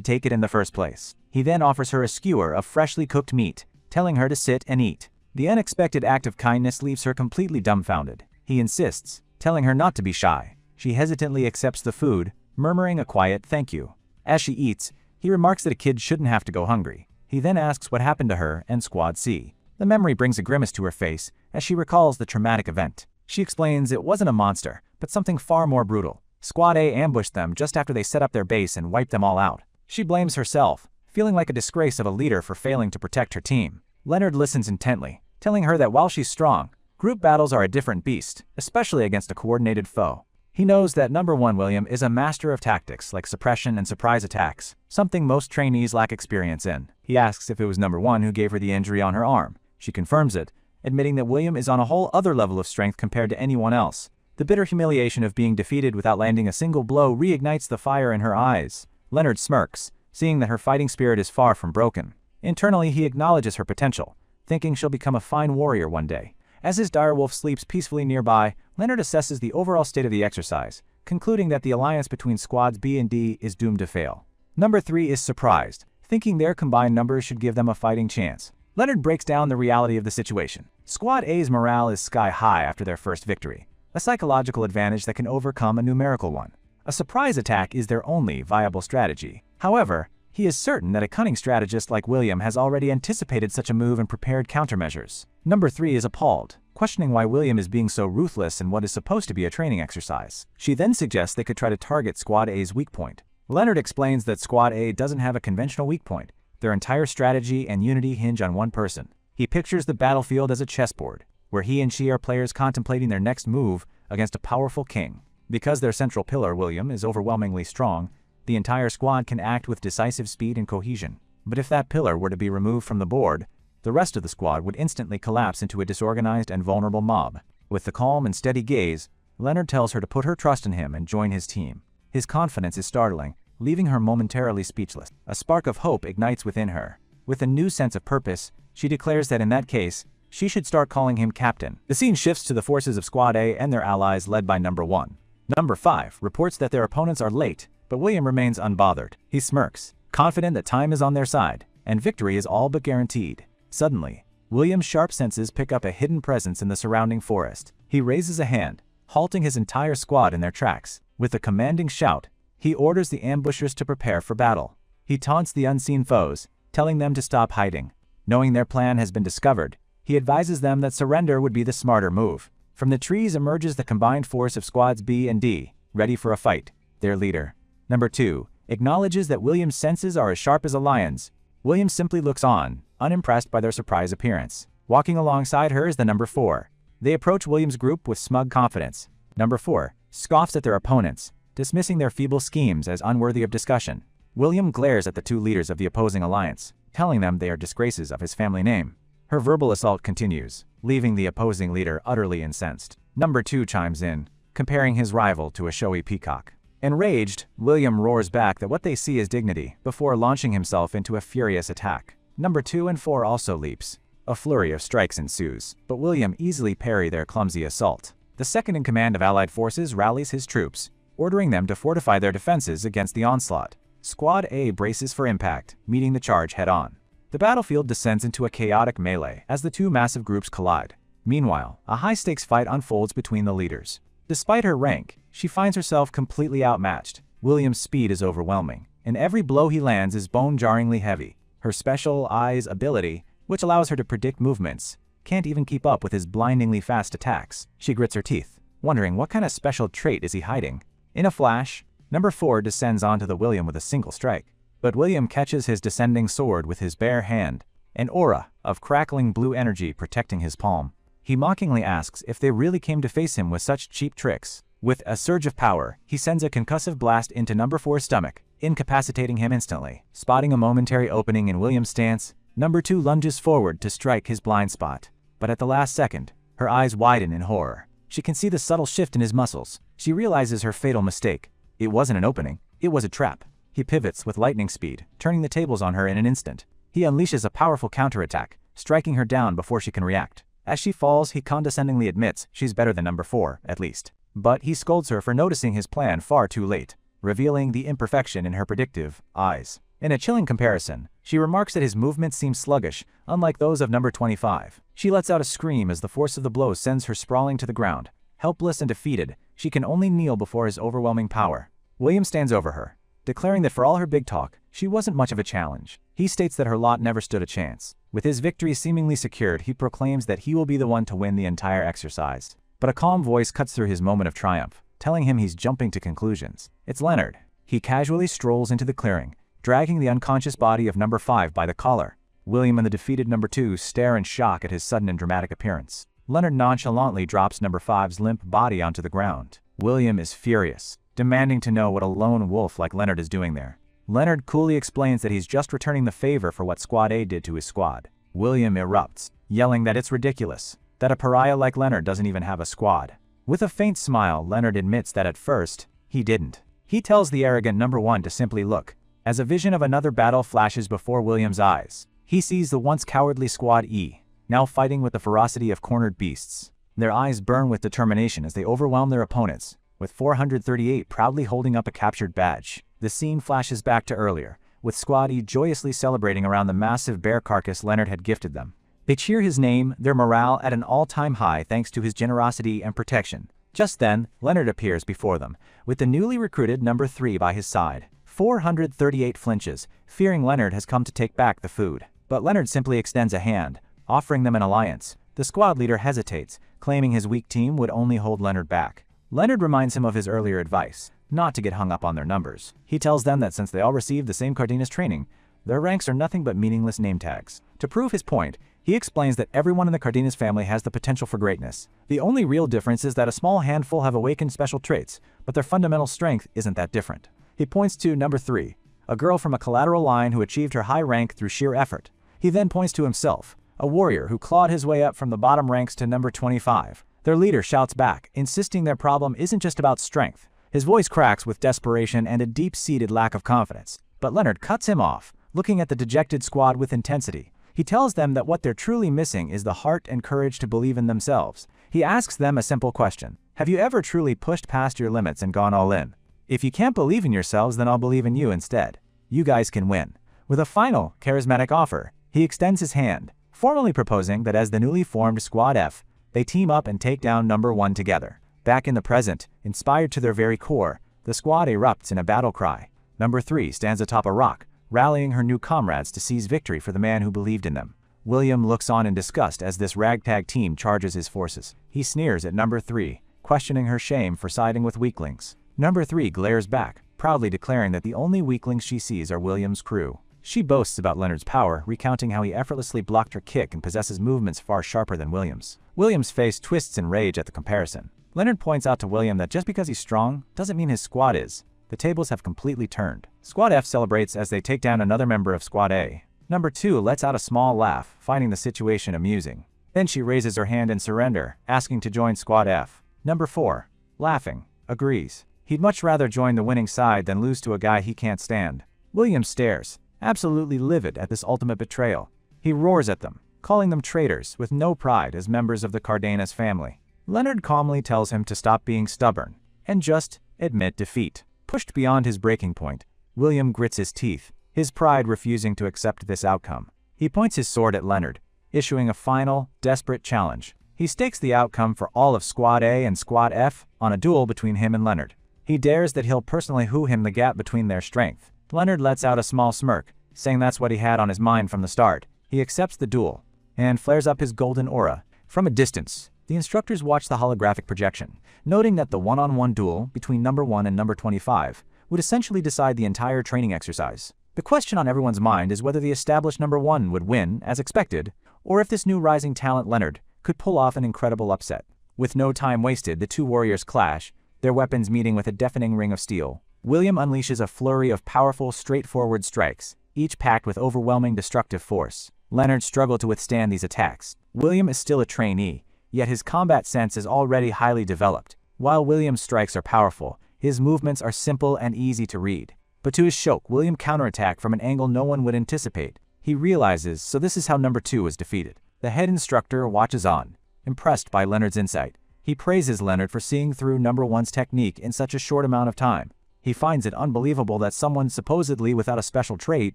Speaker 1: take it in the first place. He then offers her a skewer of freshly cooked meat, telling her to sit and eat. The unexpected act of kindness leaves her completely dumbfounded. He insists, telling her not to be shy. She hesitantly accepts the food, murmuring a quiet thank you. As she eats, he remarks that a kid shouldn't have to go hungry. He then asks what happened to her and Squad C. The memory brings a grimace to her face as she recalls the traumatic event. She explains it wasn't a monster, but something far more brutal. Squad A ambushed them just after they set up their base and wiped them all out. She blames herself, feeling like a disgrace of a leader for failing to protect her team. Leonard listens intently, telling her that while she's strong, group battles are a different beast, especially against a coordinated foe. He knows that number 1 William is a master of tactics like suppression and surprise attacks, something most trainees lack experience in. He asks if it was number 1 who gave her the injury on her arm. She confirms it, admitting that William is on a whole other level of strength compared to anyone else. The bitter humiliation of being defeated without landing a single blow reignites the fire in her eyes. Leonard smirks, seeing that her fighting spirit is far from broken. Internally, he acknowledges her potential, thinking she'll become a fine warrior one day. As his direwolf sleeps peacefully nearby, Leonard assesses the overall state of the exercise, concluding that the alliance between squads B and D is doomed to fail. Number 3 is surprised, thinking their combined numbers should give them a fighting chance. Leonard breaks down the reality of the situation. Squad A's morale is sky high after their first victory, a psychological advantage that can overcome a numerical one. A surprise attack is their only viable strategy. However, he is certain that a cunning strategist like William has already anticipated such a move and prepared countermeasures. Number 3 is appalled, questioning why William is being so ruthless in what is supposed to be a training exercise. She then suggests they could try to target Squad A's weak point. Leonard explains that Squad A doesn't have a conventional weak point. Their entire strategy and unity hinge on one person. He pictures the battlefield as a chessboard, where he and she are players contemplating their next move against a powerful king. Because their central pillar, William, is overwhelmingly strong, the entire squad can act with decisive speed and cohesion. But if that pillar were to be removed from the board, the rest of the squad would instantly collapse into a disorganized and vulnerable mob. With the calm and steady gaze, Leonard tells her to put her trust in him and join his team. His confidence is startling, leaving her momentarily speechless. A spark of hope ignites within her. With a new sense of purpose, she declares that in that case, she should start calling him captain. The scene shifts to the forces of Squad A and their allies led by number 1. Number 5 reports that their opponents are late, but William remains unbothered. He smirks, confident that time is on their side, and victory is all but guaranteed. Suddenly, William's sharp senses pick up a hidden presence in the surrounding forest. He raises a hand, halting his entire squad in their tracks. With a commanding shout, he orders the ambushers to prepare for battle. He taunts the unseen foes, telling them to stop hiding. Knowing their plan has been discovered, he advises them that surrender would be the smarter move. From the trees emerges the combined force of squads B and D, ready for a fight. Their leader, number 2, acknowledges that William's senses are as sharp as a lion's. William simply looks on, unimpressed by their surprise appearance. Walking alongside her is the number 4. They approach William's group with smug confidence. Number 4 scoffs at their opponents, dismissing their feeble schemes as unworthy of discussion. William glares at the 2 leaders of the opposing alliance, telling them they are disgraces of his family name. Her verbal assault continues, leaving the opposing leader utterly incensed. Number 2 chimes in, comparing his rival to a showy peacock. Enraged, William roars back that what they see is dignity, before launching himself into a furious attack. Number 2 and 4 also leaps. A flurry of strikes ensues, but William easily parries their clumsy assault. The second in command of Allied forces rallies his troops, ordering them to fortify their defenses against the onslaught. Squad A braces for impact, meeting the charge head-on. The battlefield descends into a chaotic melee as the two massive groups collide. Meanwhile, a high-stakes fight unfolds between the leaders. Despite her rank, she finds herself completely outmatched. William's speed is overwhelming, and every blow he lands is bone-jarringly heavy. Her special eyes ability, which allows her to predict movements, can't even keep up with his blindingly fast attacks. She grits her teeth, wondering what kind of special trait is he hiding. In a flash, number 4 descends onto the William with a single strike. But William catches his descending sword with his bare hand, an aura of crackling blue energy protecting his palm. He mockingly asks if they really came to face him with such cheap tricks. With a surge of power, he sends a concussive blast into number 4's stomach, incapacitating him instantly. Spotting a momentary opening in William's stance, number 2 lunges forward to strike his blind spot. But at the last second, her eyes widen in horror. She can see the subtle shift in his muscles. She realizes her fatal mistake. It wasn't an opening, it was a trap. He pivots with lightning speed, turning the tables on her in an instant. He unleashes a powerful counterattack, striking her down before she can react. As she falls, he condescendingly admits she's better than number 4, at least. But he scolds her for noticing his plan far too late, revealing the imperfection in her predictive eyes. In a chilling comparison, she remarks that his movements seem sluggish, unlike those of number 25. She lets out a scream as the force of the blow sends her sprawling to the ground. Helpless and defeated, she can only kneel before his overwhelming power. William stands over her, declaring that for all her big talk, she wasn't much of a challenge. He states that her lot never stood a chance. With his victory seemingly secured, he proclaims that he will be the one to win the entire exercise. But a calm voice cuts through his moment of triumph, telling him he's jumping to conclusions. It's Leonard. He casually strolls into the clearing, dragging the unconscious body of number 5 by the collar. William and the defeated number 2 stare in shock at his sudden and dramatic appearance. Leonard nonchalantly drops number 5's limp body onto the ground. William is furious, demanding to know what a lone wolf like Leonard is doing there. Leonard coolly explains that he's just returning the favor for what Squad A did to his squad. William erupts, yelling that it's ridiculous, that a pariah like Leonard doesn't even have a squad. With a faint smile, Leonard admits that at first, he didn't. He tells the arrogant number 1 to simply look. As a vision of another battle flashes before William's eyes, he sees the once cowardly Squad E, now fighting with the ferocity of cornered beasts. Their eyes burn with determination as they overwhelm their opponents, with 438 proudly holding up a captured badge. The scene flashes back to earlier, with Squad E joyously celebrating around the massive bear carcass Leonard had gifted them. They cheer his name, their morale at an all-time high thanks to his generosity and protection. Just then, Leonard appears before them, with the newly recruited number 3 by his side. 438 flinches, fearing Leonard has come to take back the food. But Leonard simply extends a hand, offering them an alliance. The squad leader hesitates, claiming his weak team would only hold Leonard back. Leonard reminds him of his earlier advice, not to get hung up on their numbers. He tells them that since they all received the same Cardenas training, their ranks are nothing but meaningless name tags. To prove his point, he explains that everyone in the Cardenas family has the potential for greatness. The only real difference is that a small handful have awakened special traits, but their fundamental strength isn't that different. He points to number 3, a girl from a collateral line who achieved her high rank through sheer effort. He then points to himself, a warrior who clawed his way up from the bottom ranks to number 25. Their leader shouts back, insisting their problem isn't just about strength. His voice cracks with desperation and a deep-seated lack of confidence. But Leonard cuts him off, looking at the dejected squad with intensity. He tells them that what they're truly missing is the heart and courage to believe in themselves. He asks them a simple question. Have you ever truly pushed past your limits and gone all in? If you can't believe in yourselves, then I'll believe in you instead. You guys can win. With a final, charismatic offer, he extends his hand, formally proposing that as the newly formed Squad F, they team up and take down number 1 together. Back in the present, inspired to their very core, the squad erupts in a battle cry. Number 3 stands atop a rock, rallying her new comrades to seize victory for the man who believed in them. William looks on in disgust as this ragtag team charges his forces. He sneers at number 3, questioning her shame for siding with weaklings. Number 3 glares back, proudly declaring that the only weaklings she sees are William's crew. She boasts about Leonard's power, recounting how he effortlessly blocked her kick and possesses movements far sharper than William's. William's face twists in rage at the comparison. Leonard points out to William that just because he's strong doesn't mean his squad is. The tables have completely turned. Squad F celebrates as they take down another member of Squad A. Number 2 lets out a small laugh, finding the situation amusing. Then she raises her hand in surrender, asking to join Squad F. Number 4, laughing, agrees. He'd much rather join the winning side than lose to a guy he can't stand. William stares, absolutely livid at this ultimate betrayal. He roars at them, calling them traitors with no pride as members of the Cardenas family. Leonard calmly tells him to stop being stubborn and just admit defeat. Pushed beyond his breaking point, William grits his teeth, his pride refusing to accept this outcome. He points his sword at Leonard, issuing a final, desperate challenge. He stakes the outcome for all of Squad A and Squad F on a duel between him and Leonard. He dares that he'll personally hew him the gap between their strength. Leonard lets out a small smirk, saying that's what he had on his mind from the start. He accepts the duel and flares up his golden aura. From a distance, the instructors watch the holographic projection, noting that the one-on-one duel between number 1 and number 25 would essentially decide the entire training exercise. The question on everyone's mind is whether the established number 1 would win, as expected, or if this new rising talent Leonard could pull off an incredible upset. With no time wasted, the two warriors clash, their weapons meeting with a deafening ring of steel. William unleashes a flurry of powerful, straightforward strikes, each packed with overwhelming destructive force. Leonard struggled to withstand these attacks. William is still a trainee, yet his combat sense is already highly developed. While William's strikes are powerful, his movements are simple and easy to read. But to his shock, William counterattacked from an angle no one would anticipate. He realizes, so this is how number 2 was defeated. The head instructor watches on, impressed by Leonard's insight. He praises Leonard for seeing through number 1's technique in such a short amount of time. He finds it unbelievable that someone supposedly without a special trait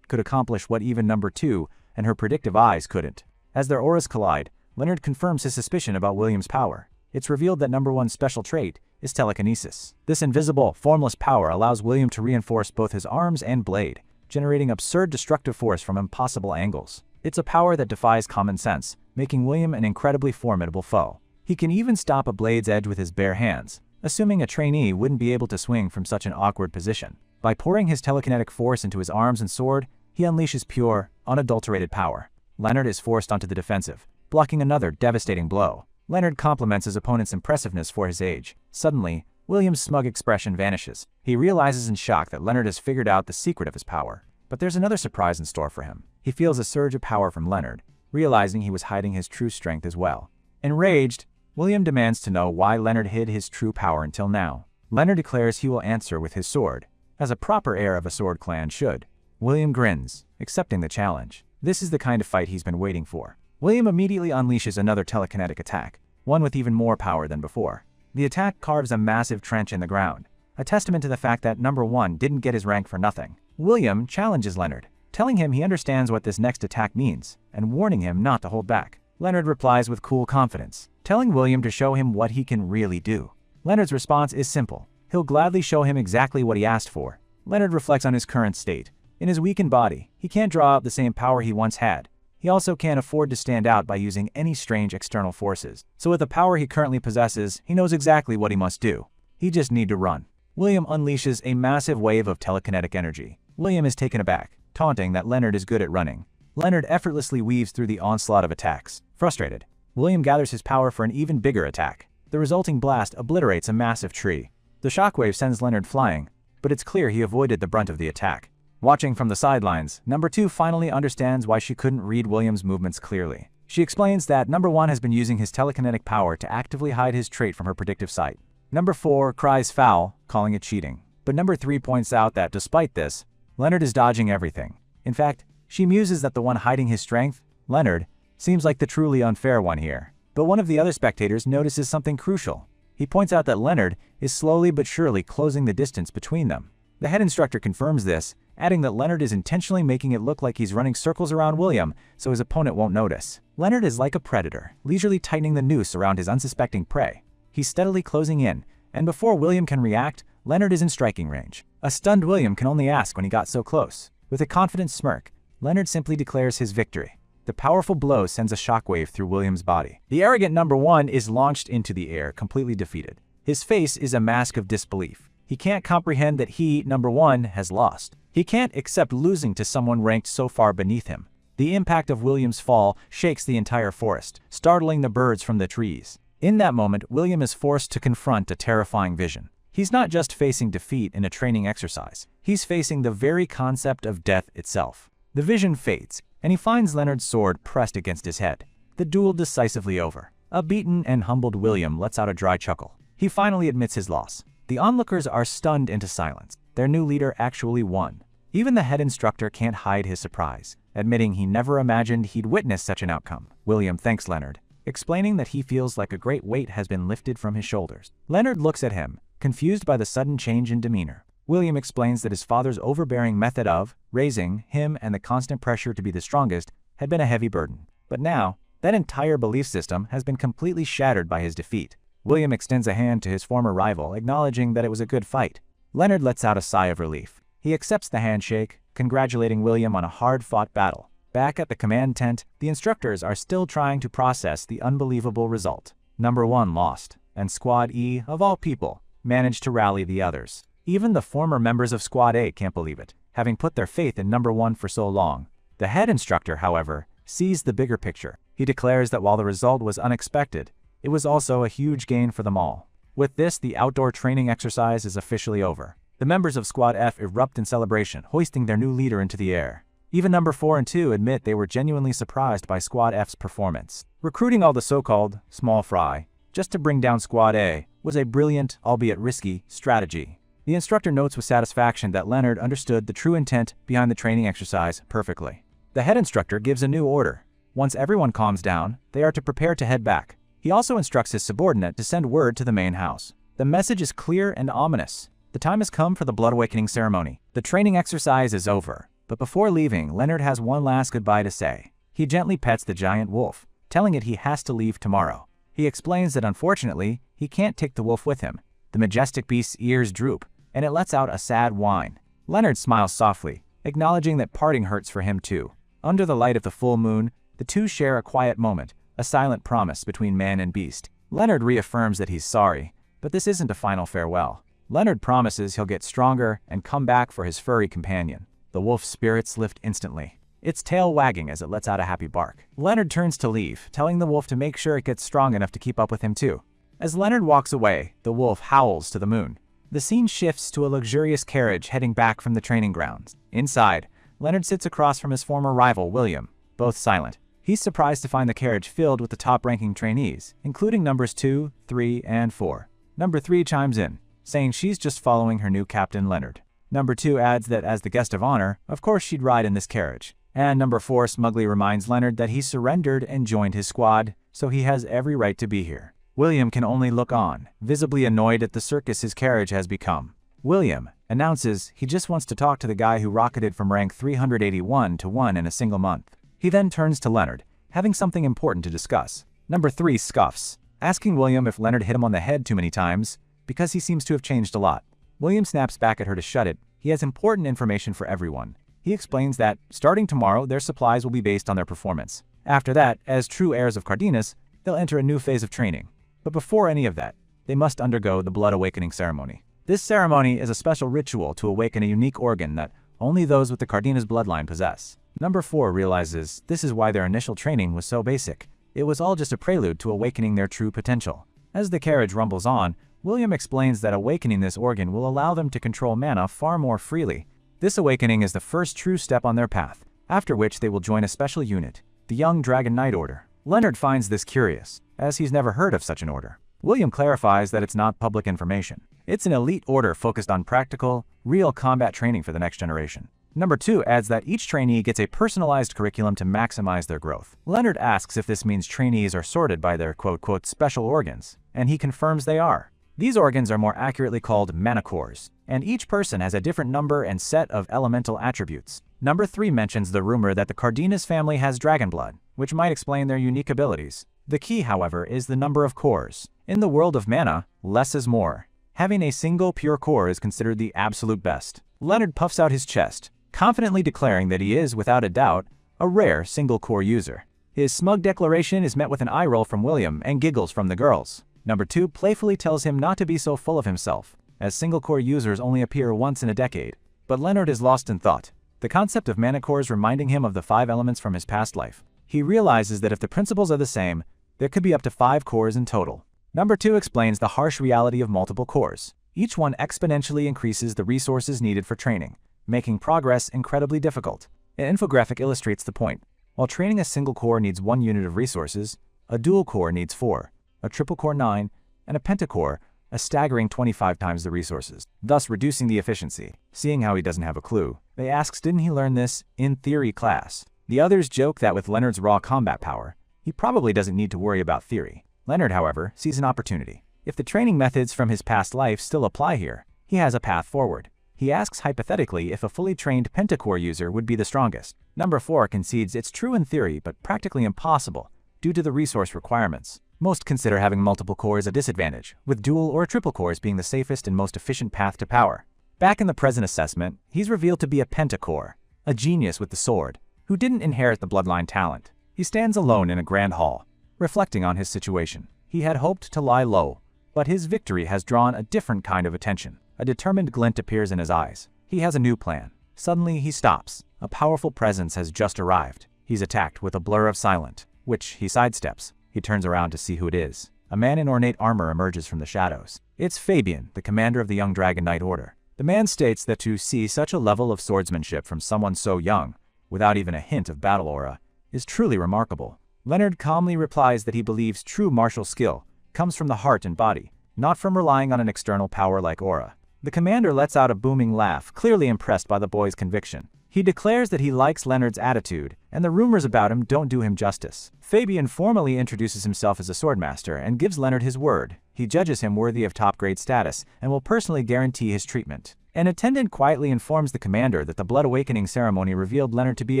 Speaker 1: could accomplish what even number 2 and her predictive eyes couldn't. As their auras collide, Leonard confirms his suspicion about William's power. It's revealed that number 1's special trait is telekinesis. This invisible, formless power allows William to reinforce both his arms and blade, generating absurd destructive force from impossible angles. It's a power that defies common sense, making William an incredibly formidable foe. He can even stop a blade's edge with his bare hands, assuming a trainee wouldn't be able to swing from such an awkward position. By pouring his telekinetic force into his arms and sword, he unleashes pure, unadulterated power. Leonard is forced onto the defensive, blocking another devastating blow. Leonard compliments his opponent's impressiveness for his age. Suddenly, William's smug expression vanishes. He realizes in shock that Leonard has figured out the secret of his power. But there's another surprise in store for him. He feels a surge of power from Leonard, realizing he was hiding his true strength as well. Enraged, William demands to know why Leonard hid his true power until now. Leonard declares he will answer with his sword, as a proper heir of a sword clan should. William grins, accepting the challenge. This is the kind of fight he's been waiting for. William immediately unleashes another telekinetic attack, one with even more power than before. The attack carves a massive trench in the ground, a testament to the fact that number 1 didn't get his rank for nothing. William challenges Leonard, telling him he understands what this next attack means, and warning him not to hold back. Leonard replies with cool confidence, telling William to show him what he can really do. Leonard's response is simple. He'll gladly show him exactly what he asked for. Leonard reflects on his current state. In his weakened body, he can't draw out the same power he once had. He also can't afford to stand out by using any strange external forces. So with the power he currently possesses, he knows exactly what he must do. He just needs to run. William unleashes a massive wave of telekinetic energy. William is taken aback, taunting that Leonard is good at running. Leonard effortlessly weaves through the onslaught of attacks. Frustrated, William gathers his power for an even bigger attack. The resulting blast obliterates a massive tree. The shockwave sends Leonard flying, but it's clear he avoided the brunt of the attack. Watching from the sidelines, number 2 finally understands why she couldn't read William's movements clearly. She explains that number 1 has been using his telekinetic power to actively hide his trait from her predictive sight. Number 4 cries foul, calling it cheating. But number 3 points out that despite this, Leonard is dodging everything. In fact, she muses that the one hiding his strength, Leonard, seems like the truly unfair one here. But one of the other spectators notices something crucial. He points out that Leonard is slowly but surely closing the distance between them. The head instructor confirms this, adding that Leonard is intentionally making it look like he's running circles around William so his opponent won't notice. Leonard is like a predator, leisurely tightening the noose around his unsuspecting prey. He's steadily closing in, and before William can react, Leonard is in striking range. A stunned William can only ask when he got so close. With a confident smirk, Leonard simply declares his victory. The powerful blow sends a shockwave through William's body. The arrogant number 1 is launched into the air, completely defeated. His face is a mask of disbelief. He can't comprehend that he, number 1, has lost. He can't accept losing to someone ranked so far beneath him. The impact of William's fall shakes the entire forest, startling the birds from the trees. In that moment, William is forced to confront a terrifying vision. He's not just facing defeat in a training exercise. He's facing the very concept of death itself. The vision fades, and he finds Leonard's sword pressed against his head. The duel decisively over. A beaten and humbled William lets out a dry chuckle. He finally admits his loss. The onlookers are stunned into silence. Their new leader actually won. Even the head instructor can't hide his surprise, admitting he never imagined he'd witness such an outcome. William thanks Leonard, explaining that he feels like a great weight has been lifted from his shoulders. Leonard looks at him, confused by the sudden change in demeanor. William explains that his father's overbearing method of raising him and the constant pressure to be the strongest had been a heavy burden. But now, that entire belief system has been completely shattered by his defeat. William extends a hand to his former rival, acknowledging that it was a good fight. Leonard lets out a sigh of relief. He accepts the handshake, congratulating William on a hard-fought battle. Back at the command tent, the instructors are still trying to process the unbelievable result. Number 1 lost, and Squad E, of all people, managed to rally the others. Even the former members of Squad A can't believe it, having put their faith in Number 1 for so long. The head instructor, however, sees the bigger picture. He declares that while the result was unexpected, it was also a huge gain for them all. With this, the outdoor training exercise is officially over. The members of Squad F erupt in celebration, hoisting their new leader into the air. Even Number 4 and 2 admit they were genuinely surprised by Squad F's performance. Recruiting all the so-called small fry just to bring down Squad A was a brilliant, albeit risky, strategy. The instructor notes with satisfaction that Leonard understood the true intent behind the training exercise perfectly. The head instructor gives a new order. Once everyone calms down, they are to prepare to head back. He also instructs his subordinate to send word to the main house. The message is clear and ominous. The time has come for the blood awakening ceremony. The training exercise is over, but before leaving, Leonard has one last goodbye to say. He gently pets the giant wolf, telling it he has to leave tomorrow. He explains that unfortunately, he can't take the wolf with him. The majestic beast's ears droop, and it lets out a sad whine. Leonard smiles softly, acknowledging that parting hurts for him too. Under the light of the full moon, the two share a quiet moment, a silent promise between man and beast. Leonard reaffirms that he's sorry, but this isn't a final farewell. Leonard promises he'll get stronger and come back for his furry companion. The wolf's spirits lift instantly, its tail wagging as it lets out a happy bark. Leonard turns to leave, telling the wolf to make sure it gets strong enough to keep up with him too. As Leonard walks away, the wolf howls to the moon. The scene shifts to a luxurious carriage heading back from the training grounds. Inside, Leonard sits across from his former rival, William, both silent. He's surprised to find the carriage filled with the top-ranking trainees, including numbers 2, 3, and 4. Number 3 chimes in, saying she's just following her new captain, Leonard. Number 2 adds that as the guest of honor, of course she'd ride in this carriage. And Number 4 smugly reminds Leonard that he surrendered and joined his squad, so he has every right to be here. William can only look on, visibly annoyed at the circus his carriage has become. William announces he just wants to talk to the guy who rocketed from rank 381 to 1 in a single month. He then turns to Leonard, having something important to discuss. Number 3 scoffs, asking William if Leonard hit him on the head too many times, because he seems to have changed a lot. William snaps back at her to shut it. He has important information for everyone. He explains that, starting tomorrow, their supplies will be based on their performance. After that, as true heirs of Cardenas, they'll enter a new phase of training. But before any of that, they must undergo the blood awakening ceremony. This ceremony is a special ritual to awaken a unique organ that only those with the Cardenas bloodline possess. Number 4 realizes this is why their initial training was so basic. It was all just a prelude to awakening their true potential. As the carriage rumbles on, William explains that awakening this organ will allow them to control mana far more freely. This awakening is the first true step on their path, after which they will join a special unit, the Young Dragon Knight Order. Leonard finds this curious, as he's never heard of such an order. William clarifies that it's not public information. It's an elite order focused on practical, real combat training for the next generation. Number 2 adds that each trainee gets a personalized curriculum to maximize their growth. Leonard asks if this means trainees are sorted by their quote-unquote special organs, and he confirms they are. These organs are more accurately called mana cores, and each person has a different number and set of elemental attributes. Number 3 mentions the rumor that the Cardenas family has dragon blood, which might explain their unique abilities. The key, however, is the number of cores. In the world of mana, less is more. Having a single pure core is considered the absolute best. Leonard puffs out his chest, confidently declaring that he is, without a doubt, a rare single-core user. His smug declaration is met with an eye roll from William and giggles from the girls. Number 2 playfully tells him not to be so full of himself, as single-core users only appear once in a decade. But Leonard is lost in thought, the concept of mana cores reminding him of the 5 elements from his past life. He realizes that if the principles are the same, there could be up to 5 cores in total. Number 2 explains the harsh reality of multiple cores. Each one exponentially increases the resources needed for training, making progress incredibly difficult. An infographic illustrates the point. While training a single core needs 1 unit of resources, a dual core needs 4, a triple core 9, and a pentacore a staggering 25 times the resources, thus reducing the efficiency. Seeing how he doesn't have a clue, they asks didn't he learn this in theory class. The others joke that with Leonard's raw combat power, he probably doesn't need to worry about theory. Leonard, however, sees an opportunity. If the training methods from his past life still apply here, he has a path forward. He asks hypothetically if a fully trained pentacore user would be the strongest. Number 4 concedes it's true in theory but practically impossible due to the resource requirements. Most consider having multiple cores a disadvantage, with dual or triple cores being the safest and most efficient path to power. Back in the present assessment, he's revealed to be a pentacore, a genius with the sword, who didn't inherit the bloodline talent. He stands alone in a grand hall, reflecting on his situation. He had hoped to lie low, but his victory has drawn a different kind of attention. A determined glint appears in his eyes. He has a new plan. Suddenly he stops. A powerful presence has just arrived. He's attacked with a blur of silent, which he sidesteps. He turns around to see who it is. A man in ornate armor emerges from the shadows. It's Fabian, the commander of the Young Dragon Knight Order. The man states that to see such a level of swordsmanship from someone so young, without even a hint of battle aura, is truly remarkable. Leonard calmly replies that he believes true martial skill comes from the heart and body, not from relying on an external power like aura. The commander lets out a booming laugh, clearly impressed by the boy's conviction. He declares that he likes Leonard's attitude, and the rumors about him don't do him justice. Fabian formally introduces himself as a swordmaster and gives Leonard his word. He judges him worthy of top-grade status and will personally guarantee his treatment. An attendant quietly informs the commander that the Blood Awakening ceremony revealed Leonard to be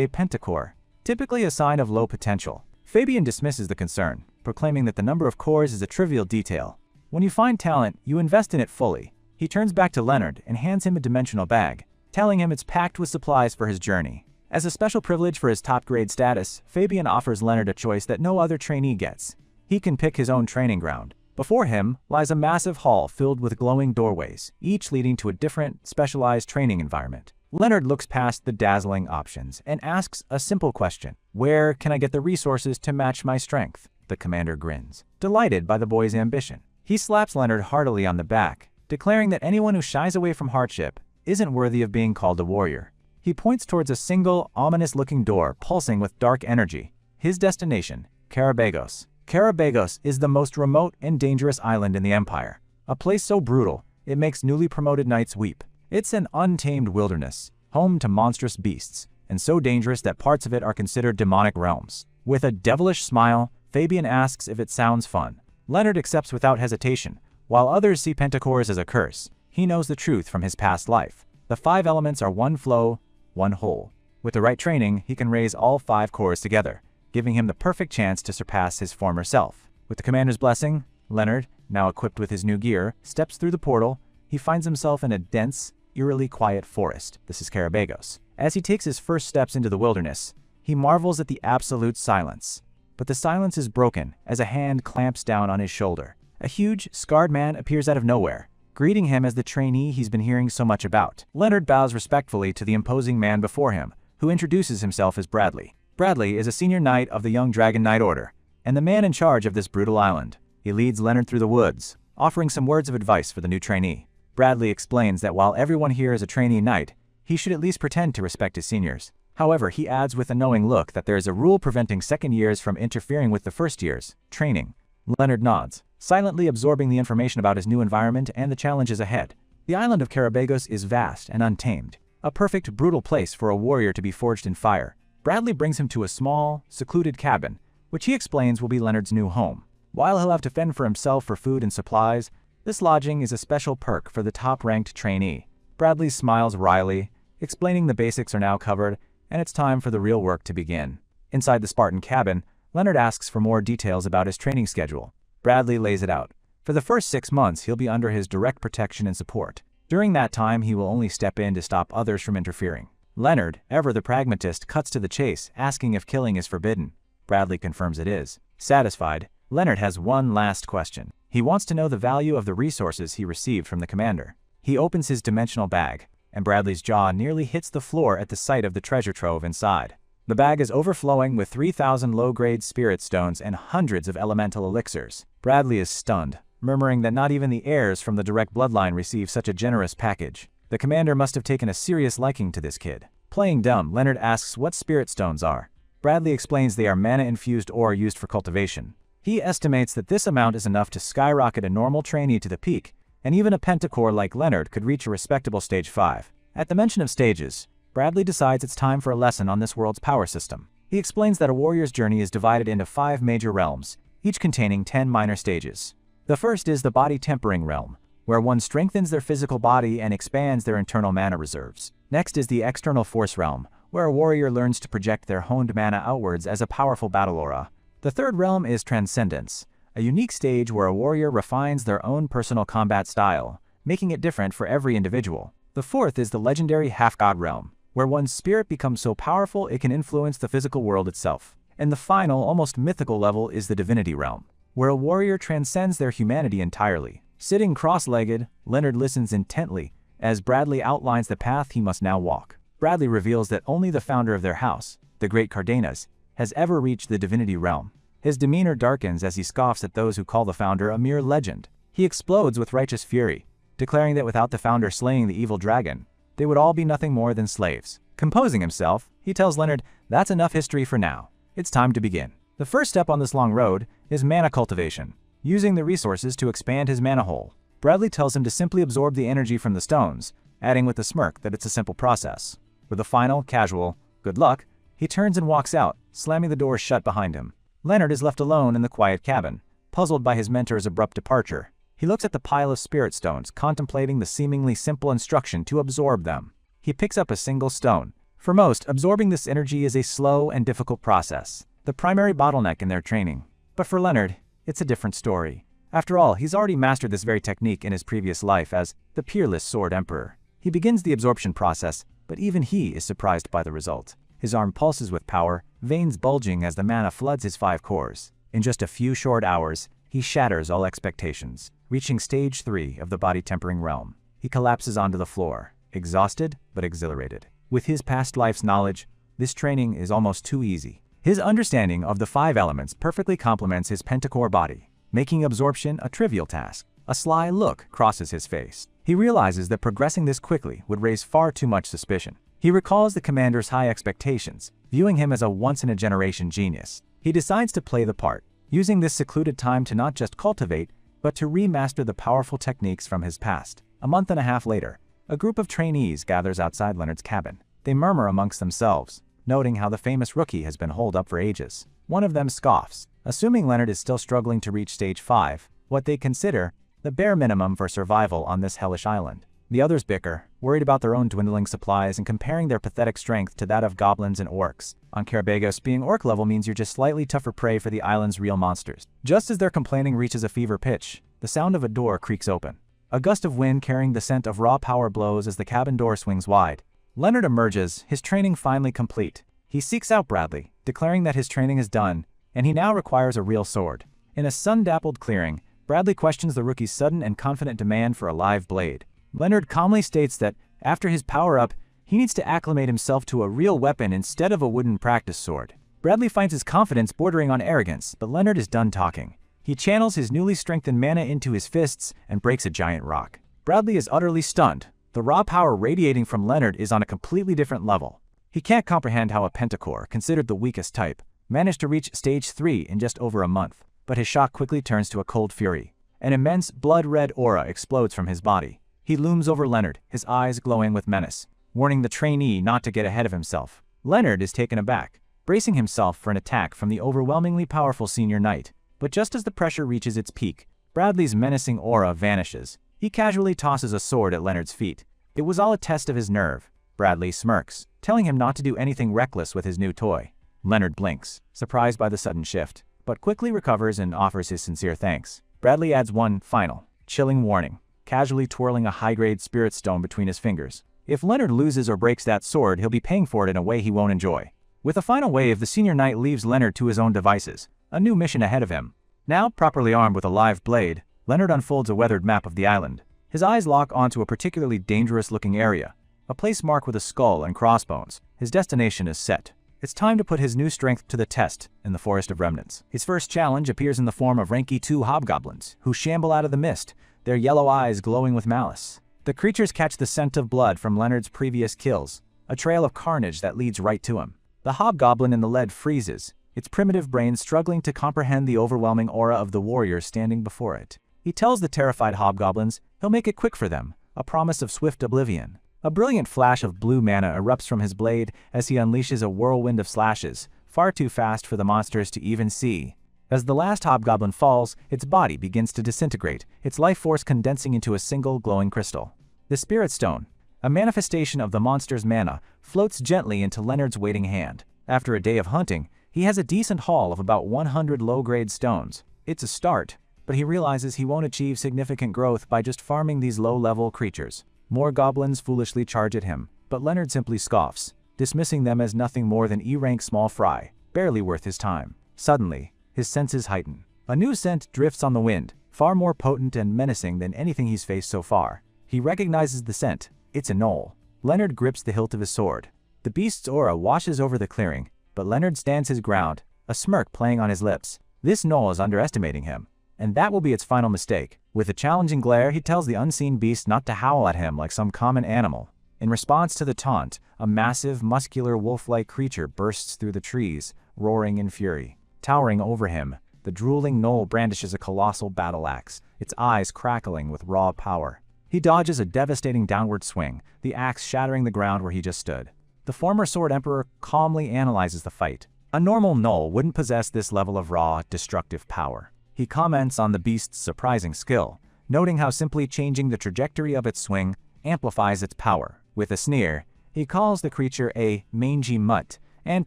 Speaker 1: a pentacore, typically a sign of low potential. Fabian dismisses the concern, proclaiming that the number of cores is a trivial detail. When you find talent, you invest in it fully. He turns back to Leonard and hands him a dimensional bag, telling him it's packed with supplies for his journey. As a special privilege for his top-grade status, Fabian offers Leonard a choice that no other trainee gets. He can pick his own training ground. Before him lies a massive hall filled with glowing doorways, each leading to a different, specialized training environment. Leonard looks past the dazzling options and asks a simple question. Where can I get the resources to match my strength? The commander grins, delighted by the boy's ambition. He slaps Leonard heartily on the back, declaring that anyone who shies away from hardship isn't worthy of being called a warrior. He points towards a single, ominous-looking door pulsing with dark energy. His destination, Carabagos. Carabagos is the most remote and dangerous island in the Empire, a place so brutal it makes newly promoted knights weep. It's an untamed wilderness, home to monstrous beasts, and so dangerous that parts of it are considered demonic realms. With a devilish smile, Fabian asks if it sounds fun. Leonard accepts without hesitation, while others see pentacores as a curse. He knows the truth from his past life. The 5 elements are one flow, one whole. With the right training, he can raise all 5 cores together, giving him the perfect chance to surpass his former self. With the commander's blessing, Leonard, now equipped with his new gear, steps through the portal. He finds himself in a dense, eerily quiet forest. This is Carabagos. As he takes his first steps into the wilderness, he marvels at the absolute silence. But the silence is broken as a hand clamps down on his shoulder. A huge, scarred man appears out of nowhere, greeting him as the trainee he's been hearing so much about. Leonard bows respectfully to the imposing man before him, who introduces himself as Bradley. Bradley is a senior knight of the Young Dragon Knight Order, and the man in charge of this brutal island. He leads Leonard through the woods, offering some words of advice for the new trainee. Bradley explains that while everyone here is a trainee knight, he should at least pretend to respect his seniors. However, he adds with a knowing look that there is a rule preventing second years from interfering with the first year's training. Leonard nods, silently absorbing the information about his new environment and the challenges ahead. The island of Carabagos is vast and untamed, a perfect, brutal place for a warrior to be forged in fire. Bradley brings him to a small, secluded cabin, which he explains will be Leonard's new home. While he'll have to fend for himself for food and supplies, this lodging is a special perk for the top-ranked trainee. Bradley smiles wryly, explaining the basics are now covered, and it's time for the real work to begin. Inside the Spartan cabin, Leonard asks for more details about his training schedule. Bradley lays it out. For the first 6 months, he'll be under his direct protection and support. During that time, he will only step in to stop others from interfering. Leonard, ever the pragmatist, cuts to the chase, asking if killing is forbidden. Bradley confirms it is. Satisfied, Leonard has one last question. He wants to know the value of the resources he received from the commander. He opens his dimensional bag, and Bradley's jaw nearly hits the floor at the sight of the treasure trove inside. The bag is overflowing with 3,000 low-grade spirit stones and hundreds of elemental elixirs. Bradley is stunned, murmuring that not even the heirs from the direct bloodline receive such a generous package. The commander must have taken a serious liking to this kid. Playing dumb, Leonard asks what spirit stones are. Bradley explains they are mana-infused ore used for cultivation. He estimates that this amount is enough to skyrocket a normal trainee to the peak, and even a pentacore like Leonard could reach a respectable stage 5. At the mention of stages, Bradley decides it's time for a lesson on this world's power system. He explains that a warrior's journey is divided into 5 major realms, each containing 10 minor stages. The first is the body tempering realm, where one strengthens their physical body and expands their internal mana reserves. Next is the external force realm, where a warrior learns to project their honed mana outwards as a powerful battle aura. The third realm is transcendence, a unique stage where a warrior refines their own personal combat style, making it different for every individual. The fourth is the legendary half-god realm, where one's spirit becomes so powerful it can influence the physical world itself. And the final, almost mythical level is the divinity realm, where a warrior transcends their humanity entirely. Sitting cross-legged, Leonard listens intently as Bradley outlines the path he must now walk. Bradley reveals that only the founder of their house, the Great Cardenas, has ever reached the divinity realm. His demeanor darkens as he scoffs at those who call the founder a mere legend. He explodes with righteous fury, declaring that without the founder slaying the evil dragon, they would all be nothing more than slaves. Composing himself, he tells Leonard, "That's enough history for now. It's time to begin." The first step on this long road is mana cultivation, using the resources to expand his mana hole. Bradley tells him to simply absorb the energy from the stones, adding with a smirk that it's a simple process. With a final, casual, "Good luck," he turns and walks out, slamming the door shut behind him. Leonard is left alone in the quiet cabin, puzzled by his mentor's abrupt departure. He looks at the pile of spirit stones, contemplating the seemingly simple instruction to absorb them. He picks up a single stone. For most, absorbing this energy is a slow and difficult process, the primary bottleneck in their training. But for Leonard, it's a different story. After all, he's already mastered this very technique in his previous life as the peerless Sword Emperor. He begins the absorption process, but even he is surprised by the result. His arm pulses with power, veins bulging as the mana floods his 5 cores. In just a few short hours, he shatters all expectations, reaching stage 3 of the body-tempering realm. He collapses onto the floor, exhausted but exhilarated. With his past life's knowledge, this training is almost too easy. His understanding of the 5 elements perfectly complements his pentacore body, making absorption a trivial task. A sly look crosses his face. He realizes that progressing this quickly would raise far too much suspicion. He recalls the commander's high expectations, viewing him as a once-in-a-generation genius. He decides to play the part, using this secluded time to not just cultivate, but to remaster the powerful techniques from his past. A month and a half later, a group of trainees gathers outside Leonard's cabin. They murmur amongst themselves, noting how the famous rookie has been holed up for ages. One of them scoffs, assuming Leonard is still struggling to reach stage 5, what they consider the bare minimum for survival on this hellish island. The others bicker, worried about their own dwindling supplies and comparing their pathetic strength to that of goblins and orcs. On Carabagos, being orc level means you're just slightly tougher prey for the island's real monsters. Just as their complaining reaches a fever pitch, the sound of a door creaks open. A gust of wind carrying the scent of raw power blows as the cabin door swings wide. Leonard emerges, his training finally complete. He seeks out Bradley, declaring that his training is done, and he now requires a real sword. In a sun-dappled clearing, Bradley questions the rookie's sudden and confident demand for a live blade. Leonard calmly states that, after his power-up, he needs to acclimate himself to a real weapon instead of a wooden practice sword. Bradley finds his confidence bordering on arrogance, but Leonard is done talking. He channels his newly strengthened mana into his fists and breaks a giant rock. Bradley is utterly stunned. The raw power radiating from Leonard is on a completely different level. He can't comprehend how a pentacore, considered the weakest type, managed to reach stage 3 in just over a month. But his shock quickly turns to a cold fury. An immense blood-red aura explodes from his body. He looms over Leonard, his eyes glowing with menace, warning the trainee not to get ahead of himself. Leonard is taken aback, bracing himself for an attack from the overwhelmingly powerful senior knight. But just as the pressure reaches its peak, Bradley's menacing aura vanishes. He casually tosses a sword at Leonard's feet. It was all a test of his nerve. Bradley smirks, telling him not to do anything reckless with his new toy. Leonard blinks, surprised by the sudden shift, but quickly recovers and offers his sincere thanks. Bradley adds one final, chilling warning, casually twirling a high-grade spirit stone between his fingers. If Leonard loses or breaks that sword, he'll be paying for it in a way he won't enjoy. With a final wave, the senior knight leaves Leonard to his own devices, a new mission ahead of him. Now properly armed with a live blade, Leonard unfolds a weathered map of the island. His eyes lock onto a particularly dangerous-looking area, a place marked with a skull and crossbones. His destination is set. It's time to put his new strength to the test in the Forest of Remnants. His first challenge appears in the form of Ranky 2 hobgoblins, who shamble out of the mist, their yellow eyes glowing with malice. The creatures catch the scent of blood from Leonard's previous kills, a trail of carnage that leads right to him. The hobgoblin in the lead freezes, its primitive brain struggling to comprehend the overwhelming aura of the warrior standing before it. He tells the terrified hobgoblins he'll make it quick for them, a promise of swift oblivion. A brilliant flash of blue mana erupts from his blade as he unleashes a whirlwind of slashes, far too fast for the monsters to even see. As the last hobgoblin falls, its body begins to disintegrate, its life force condensing into a single glowing crystal. The Spirit Stone, a manifestation of the monster's mana, floats gently into Leonard's waiting hand. After a day of hunting, he has a decent haul of about 100 low-grade stones. It's a start, but he realizes he won't achieve significant growth by just farming these low-level creatures. More goblins foolishly charge at him, but Leonard simply scoffs, dismissing them as nothing more than E-rank small fry, barely worth his time. Suddenly, his senses heighten. A new scent drifts on the wind, far more potent and menacing than anything he's faced so far. He recognizes the scent. It's a gnoll. Leonard grips the hilt of his sword. The beast's aura washes over the clearing, but Leonard stands his ground, a smirk playing on his lips. This gnoll is underestimating him, and that will be its final mistake. With a challenging glare, he tells the unseen beast not to howl at him like some common animal. In response to the taunt, a massive, muscular wolf-like creature bursts through the trees, roaring in fury. Towering over him, the drooling gnoll brandishes a colossal battle axe, its eyes crackling with raw power. He dodges a devastating downward swing, the axe shattering the ground where he just stood. The former Sword Emperor calmly analyzes the fight. A normal gnoll wouldn't possess this level of raw, destructive power. He comments on the beast's surprising skill, noting how simply changing the trajectory of its swing amplifies its power. With a sneer, he calls the creature a mangy mutt and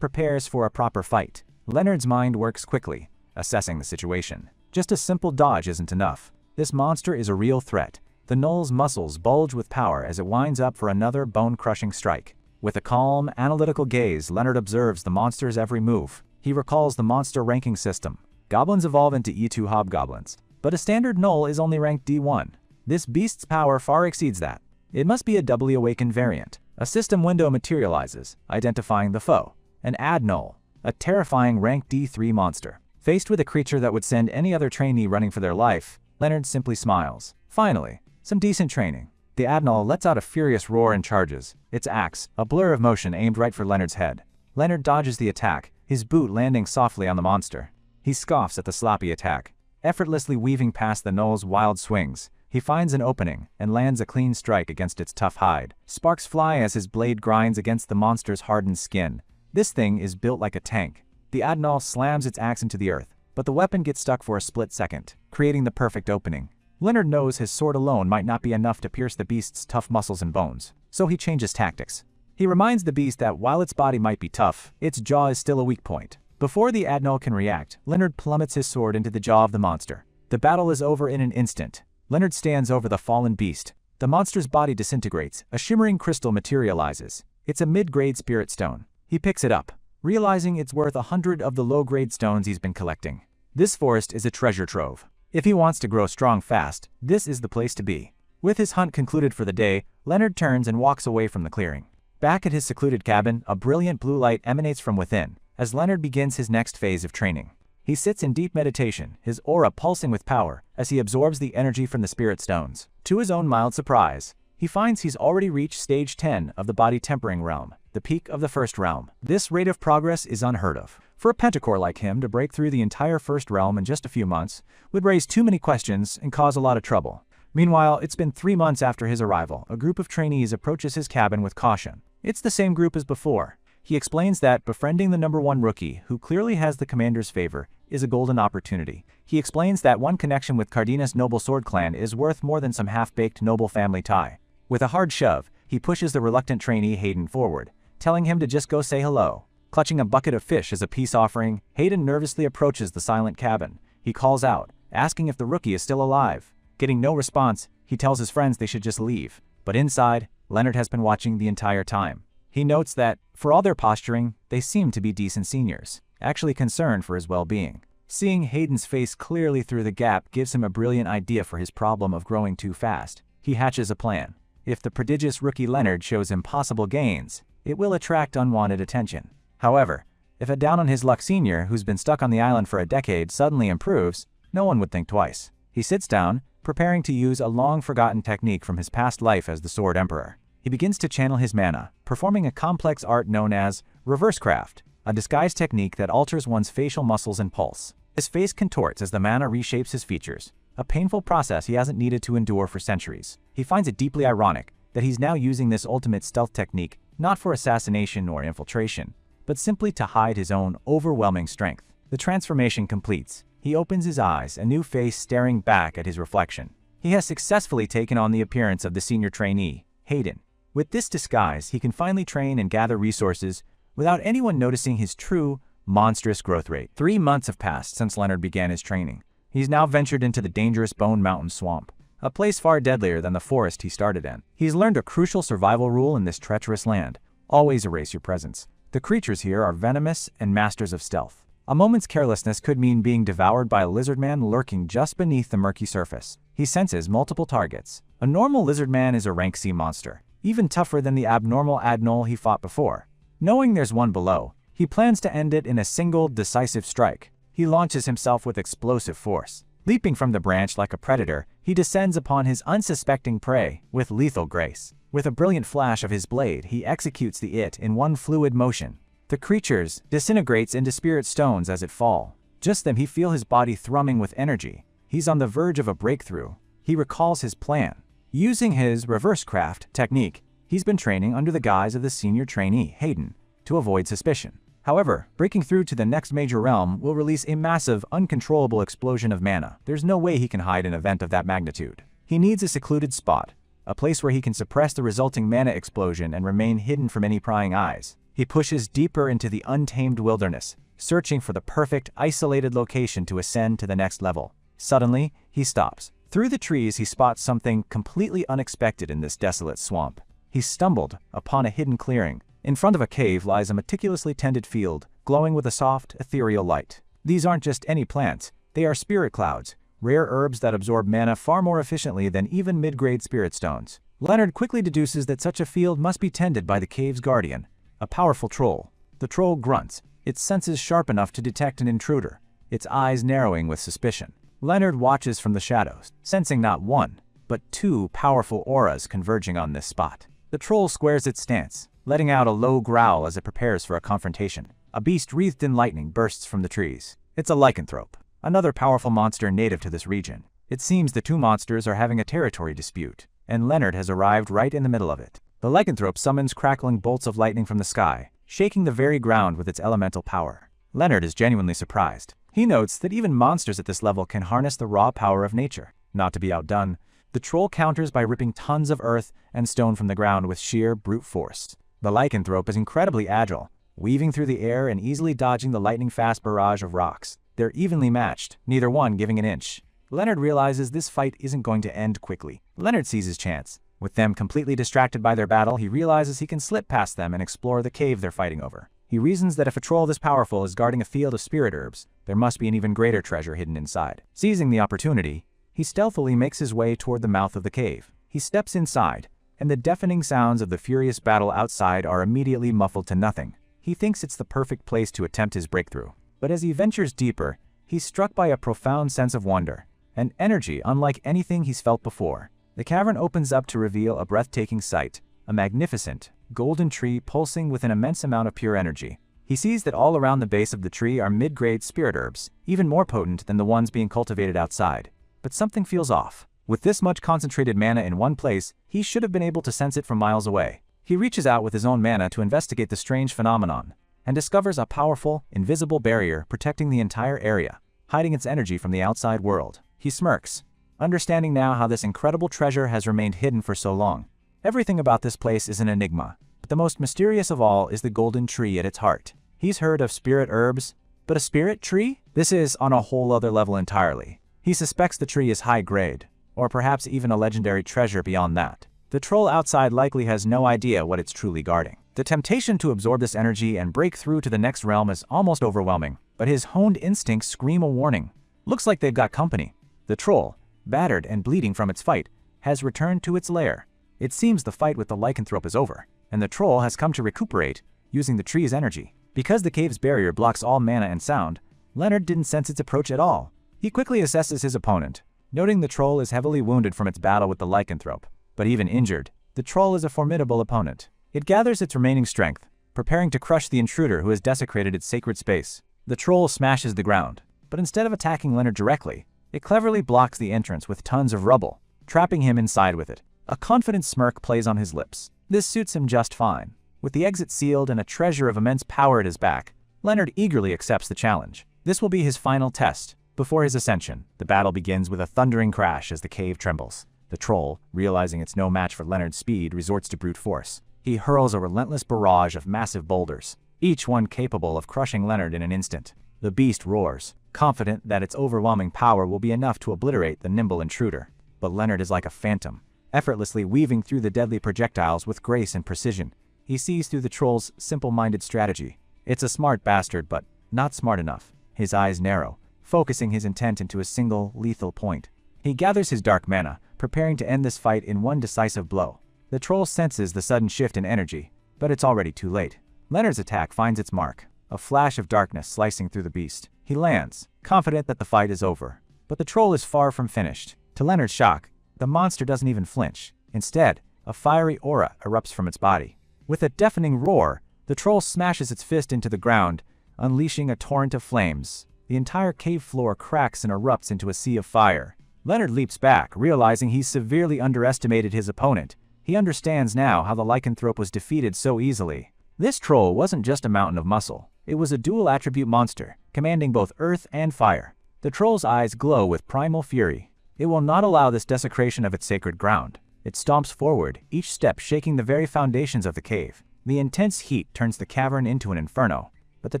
Speaker 1: prepares for a proper fight. Leonard's mind works quickly, assessing the situation. Just a simple dodge isn't enough. This monster is a real threat. The gnoll's muscles bulge with power as it winds up for another bone-crushing strike. With a calm, analytical gaze, Leonard observes the monster's every move. He recalls the monster ranking system. Goblins evolve into E2 hobgoblins, but a standard gnoll is only ranked D1. This beast's power far exceeds that. It must be a doubly awakened variant. A system window materializes, identifying the foe. An ad gnoll, a terrifying rank D3 monster. Faced with a creature that would send any other trainee running for their life, Leonard simply smiles. Finally, some decent training. The Adnol lets out a furious roar and charges, its axe, a blur of motion aimed right for Leonard's head. Leonard dodges the attack, his boot landing softly on the monster. He scoffs at the sloppy attack. Effortlessly weaving past the gnoll's wild swings, he finds an opening and lands a clean strike against its tough hide. Sparks fly as his blade grinds against the monster's hardened skin. This thing is built like a tank. The Adnol slams its axe into the earth, but the weapon gets stuck for a split second, creating the perfect opening. Leonard knows his sword alone might not be enough to pierce the beast's tough muscles and bones, so he changes tactics. He reminds the beast that while its body might be tough, its jaw is still a weak point. Before the Adnol can react, Leonard plummets his sword into the jaw of the monster. The battle is over in an instant. Leonard stands over the fallen beast. The monster's body disintegrates, a shimmering crystal materializes. It's a mid-grade spirit stone. He picks it up, realizing it's worth 100 of the low-grade stones he's been collecting. This forest is a treasure trove. If he wants to grow strong fast, this is the place to be. With his hunt concluded for the day, Leonard turns and walks away from the clearing. Back at his secluded cabin, a brilliant blue light emanates from within, as Leonard begins his next phase of training. He sits in deep meditation, his aura pulsing with power, as he absorbs the energy from the spirit stones. To his own mild surprise, he finds he's already reached stage 10 of the body tempering realm, the peak of the first realm. This rate of progress is unheard of. For a pentacore like him to break through the entire first realm in just a few months would raise too many questions and cause a lot of trouble. Meanwhile, it's been 3 months after his arrival. A group of trainees approaches his cabin with caution. It's the same group as before. He explains that befriending the #1 rookie, who clearly has the commander's favor, is a golden opportunity. He explains that one connection with Cardenas' noble sword clan is worth more than some half-baked noble family tie. With a hard shove, he pushes the reluctant trainee Hayden forward, telling him to just go say hello. Clutching a bucket of fish as a peace offering, Hayden nervously approaches the silent cabin. He calls out, asking if the rookie is still alive. Getting no response, he tells his friends they should just leave. But inside, Leonard has been watching the entire time. He notes that, for all their posturing, they seem to be decent seniors, actually concerned for his well-being. Seeing Hayden's face clearly through the gap gives him a brilliant idea for his problem of growing too fast. He hatches a plan. If the prodigious rookie Leonard shows impossible gains, it will attract unwanted attention. However, if a down-on-his-luck senior who's been stuck on the island for a decade suddenly improves, no one would think twice. He sits down, preparing to use a long-forgotten technique from his past life as the Sword Emperor. He begins to channel his mana, performing a complex art known as reverse craft, a disguise technique that alters one's facial muscles and pulse. His face contorts as the mana reshapes his features, a painful process he hasn't needed to endure for centuries. He finds it deeply ironic that he's now using this ultimate stealth technique not for assassination or infiltration, but simply to hide his own overwhelming strength. The transformation completes. He opens his eyes, a new face staring back at his reflection. He has successfully taken on the appearance of the senior trainee, Hayden. With this disguise, he can finally train and gather resources without anyone noticing his true, monstrous growth rate. 3 months have passed since Leonard began his training. He's now ventured into the dangerous Bone Mountain Swamp, a place far deadlier than the forest he started in. He's learned a crucial survival rule in this treacherous land: always erase your presence. The creatures here are venomous and masters of stealth. A moment's carelessness could mean being devoured by a lizard man lurking just beneath the murky surface. He senses multiple targets. A normal lizard man is a rank C monster, even tougher than the abnormal Adnol he fought before. Knowing there's one below, he plans to end it in a single, decisive strike. He launches himself with explosive force. Leaping from the branch like a predator, he descends upon his unsuspecting prey with lethal grace. With a brilliant flash of his blade, he executes the it in one fluid motion. The creatures disintegrates into spirit stones as it fall. Just then he feels his body thrumming with energy. He's on the verge of a breakthrough. He recalls his plan. Using his reverse craft technique, he's been training under the guise of the senior trainee, Hayden, to avoid suspicion. However, breaking through to the next major realm will release a massive, uncontrollable explosion of mana. There's no way he can hide an event of that magnitude. He needs a secluded spot, a place where he can suppress the resulting mana explosion and remain hidden from any prying eyes. He pushes deeper into the untamed wilderness, searching for the perfect, isolated location to ascend to the next level. Suddenly, he stops. Through the trees, he spots something completely unexpected in this desolate swamp. He stumbled upon a hidden clearing. In front of a cave lies a meticulously tended field, glowing with a soft, ethereal light. These aren't just any plants, they are spirit clouds, rare herbs that absorb mana far more efficiently than even mid-grade spirit stones. Leonard quickly deduces that such a field must be tended by the cave's guardian, a powerful troll. The troll grunts, its senses sharp enough to detect an intruder, its eyes narrowing with suspicion. Leonard watches from the shadows, sensing not one, but 2 powerful auras converging on this spot. The troll squares its stance, letting out a low growl as it prepares for a confrontation. A beast wreathed in lightning bursts from the trees. It's a lycanthrope, another powerful monster native to this region. It seems the 2 monsters are having a territory dispute, and Leonard has arrived right in the middle of it. The lycanthrope summons crackling bolts of lightning from the sky, shaking the very ground with its elemental power. Leonard is genuinely surprised. He notes that even monsters at this level can harness the raw power of nature. Not to be outdone, the troll counters by ripping tons of earth and stone from the ground with sheer brute force. The lycanthrope is incredibly agile, weaving through the air and easily dodging the lightning-fast barrage of rocks. They're evenly matched, neither one giving an inch. Leonard realizes this fight isn't going to end quickly. Leonard sees his chance. With them completely distracted by their battle, he realizes he can slip past them and explore the cave they're fighting over. He reasons that if a troll this powerful is guarding a field of spirit herbs, there must be an even greater treasure hidden inside. Seizing the opportunity, he stealthily makes his way toward the mouth of the cave. He steps inside, and the deafening sounds of the furious battle outside are immediately muffled to nothing. He thinks it's the perfect place to attempt his breakthrough. But as he ventures deeper, he's struck by a profound sense of wonder, an energy unlike anything he's felt before. The cavern opens up to reveal a breathtaking sight, a magnificent, golden tree pulsing with an immense amount of pure energy. He sees that all around the base of the tree are mid-grade spirit herbs, even more potent than the ones being cultivated outside. But something feels off. With this much concentrated mana in one place, he should have been able to sense it from miles away. He reaches out with his own mana to investigate the strange phenomenon, and discovers a powerful, invisible barrier protecting the entire area, hiding its energy from the outside world. He smirks, understanding now how this incredible treasure has remained hidden for so long. Everything about this place is an enigma, but the most mysterious of all is the golden tree at its heart. He's heard of spirit herbs, but a spirit tree? This is on a whole other level entirely. He suspects the tree is high grade, or perhaps even a legendary treasure beyond that. The troll outside likely has no idea what it's truly guarding. The temptation to absorb this energy and break through to the next realm is almost overwhelming, but his honed instincts scream a warning. Looks like they've got company. The troll, battered and bleeding from its fight, has returned to its lair. It seems the fight with the lycanthrope is over, and the troll has come to recuperate, using the tree's energy. Because the cave's barrier blocks all mana and sound, Leonard didn't sense its approach at all. He quickly assesses his opponent, noting the troll is heavily wounded from its battle with the lycanthrope. But even injured, the troll is a formidable opponent. It gathers its remaining strength, preparing to crush the intruder who has desecrated its sacred space. The troll smashes the ground, but instead of attacking Leonard directly, it cleverly blocks the entrance with tons of rubble, trapping him inside with it. A confident smirk plays on his lips. This suits him just fine. With the exit sealed and a treasure of immense power at his back, Leonard eagerly accepts the challenge. This will be his final test, Before his ascension, the battle begins with a thundering crash as the cave trembles. The troll, realizing it's no match for Leonard's speed, resorts to brute force. He hurls a relentless barrage of massive boulders, each one capable of crushing Leonard in an instant. The beast roars, confident that its overwhelming power will be enough to obliterate the nimble intruder. But Leonard is like a phantom, effortlessly weaving through the deadly projectiles with grace and precision. He sees through the troll's simple-minded strategy. It's a smart bastard, but not smart enough. His eyes narrow, focusing his intent into a single, lethal point. He gathers his dark mana, preparing to end this fight in one decisive blow. The troll senses the sudden shift in energy, but it's already too late. Leonard's attack finds its mark, a flash of darkness slicing through the beast. He lands, confident that the fight is over. But the troll is far from finished. To Leonard's shock, the monster doesn't even flinch. Instead, a fiery aura erupts from its body. With a deafening roar, the troll smashes its fist into the ground, unleashing a torrent of flames. The entire cave floor cracks and erupts into a sea of fire. Leonard leaps back, realizing he's severely underestimated his opponent. He understands now how the lycanthrope was defeated so easily. This troll wasn't just a mountain of muscle. It was a dual-attribute monster, commanding both earth and fire. The troll's eyes glow with primal fury. It will not allow this desecration of its sacred ground. It stomps forward, each step shaking the very foundations of the cave. The intense heat turns the cavern into an inferno, but the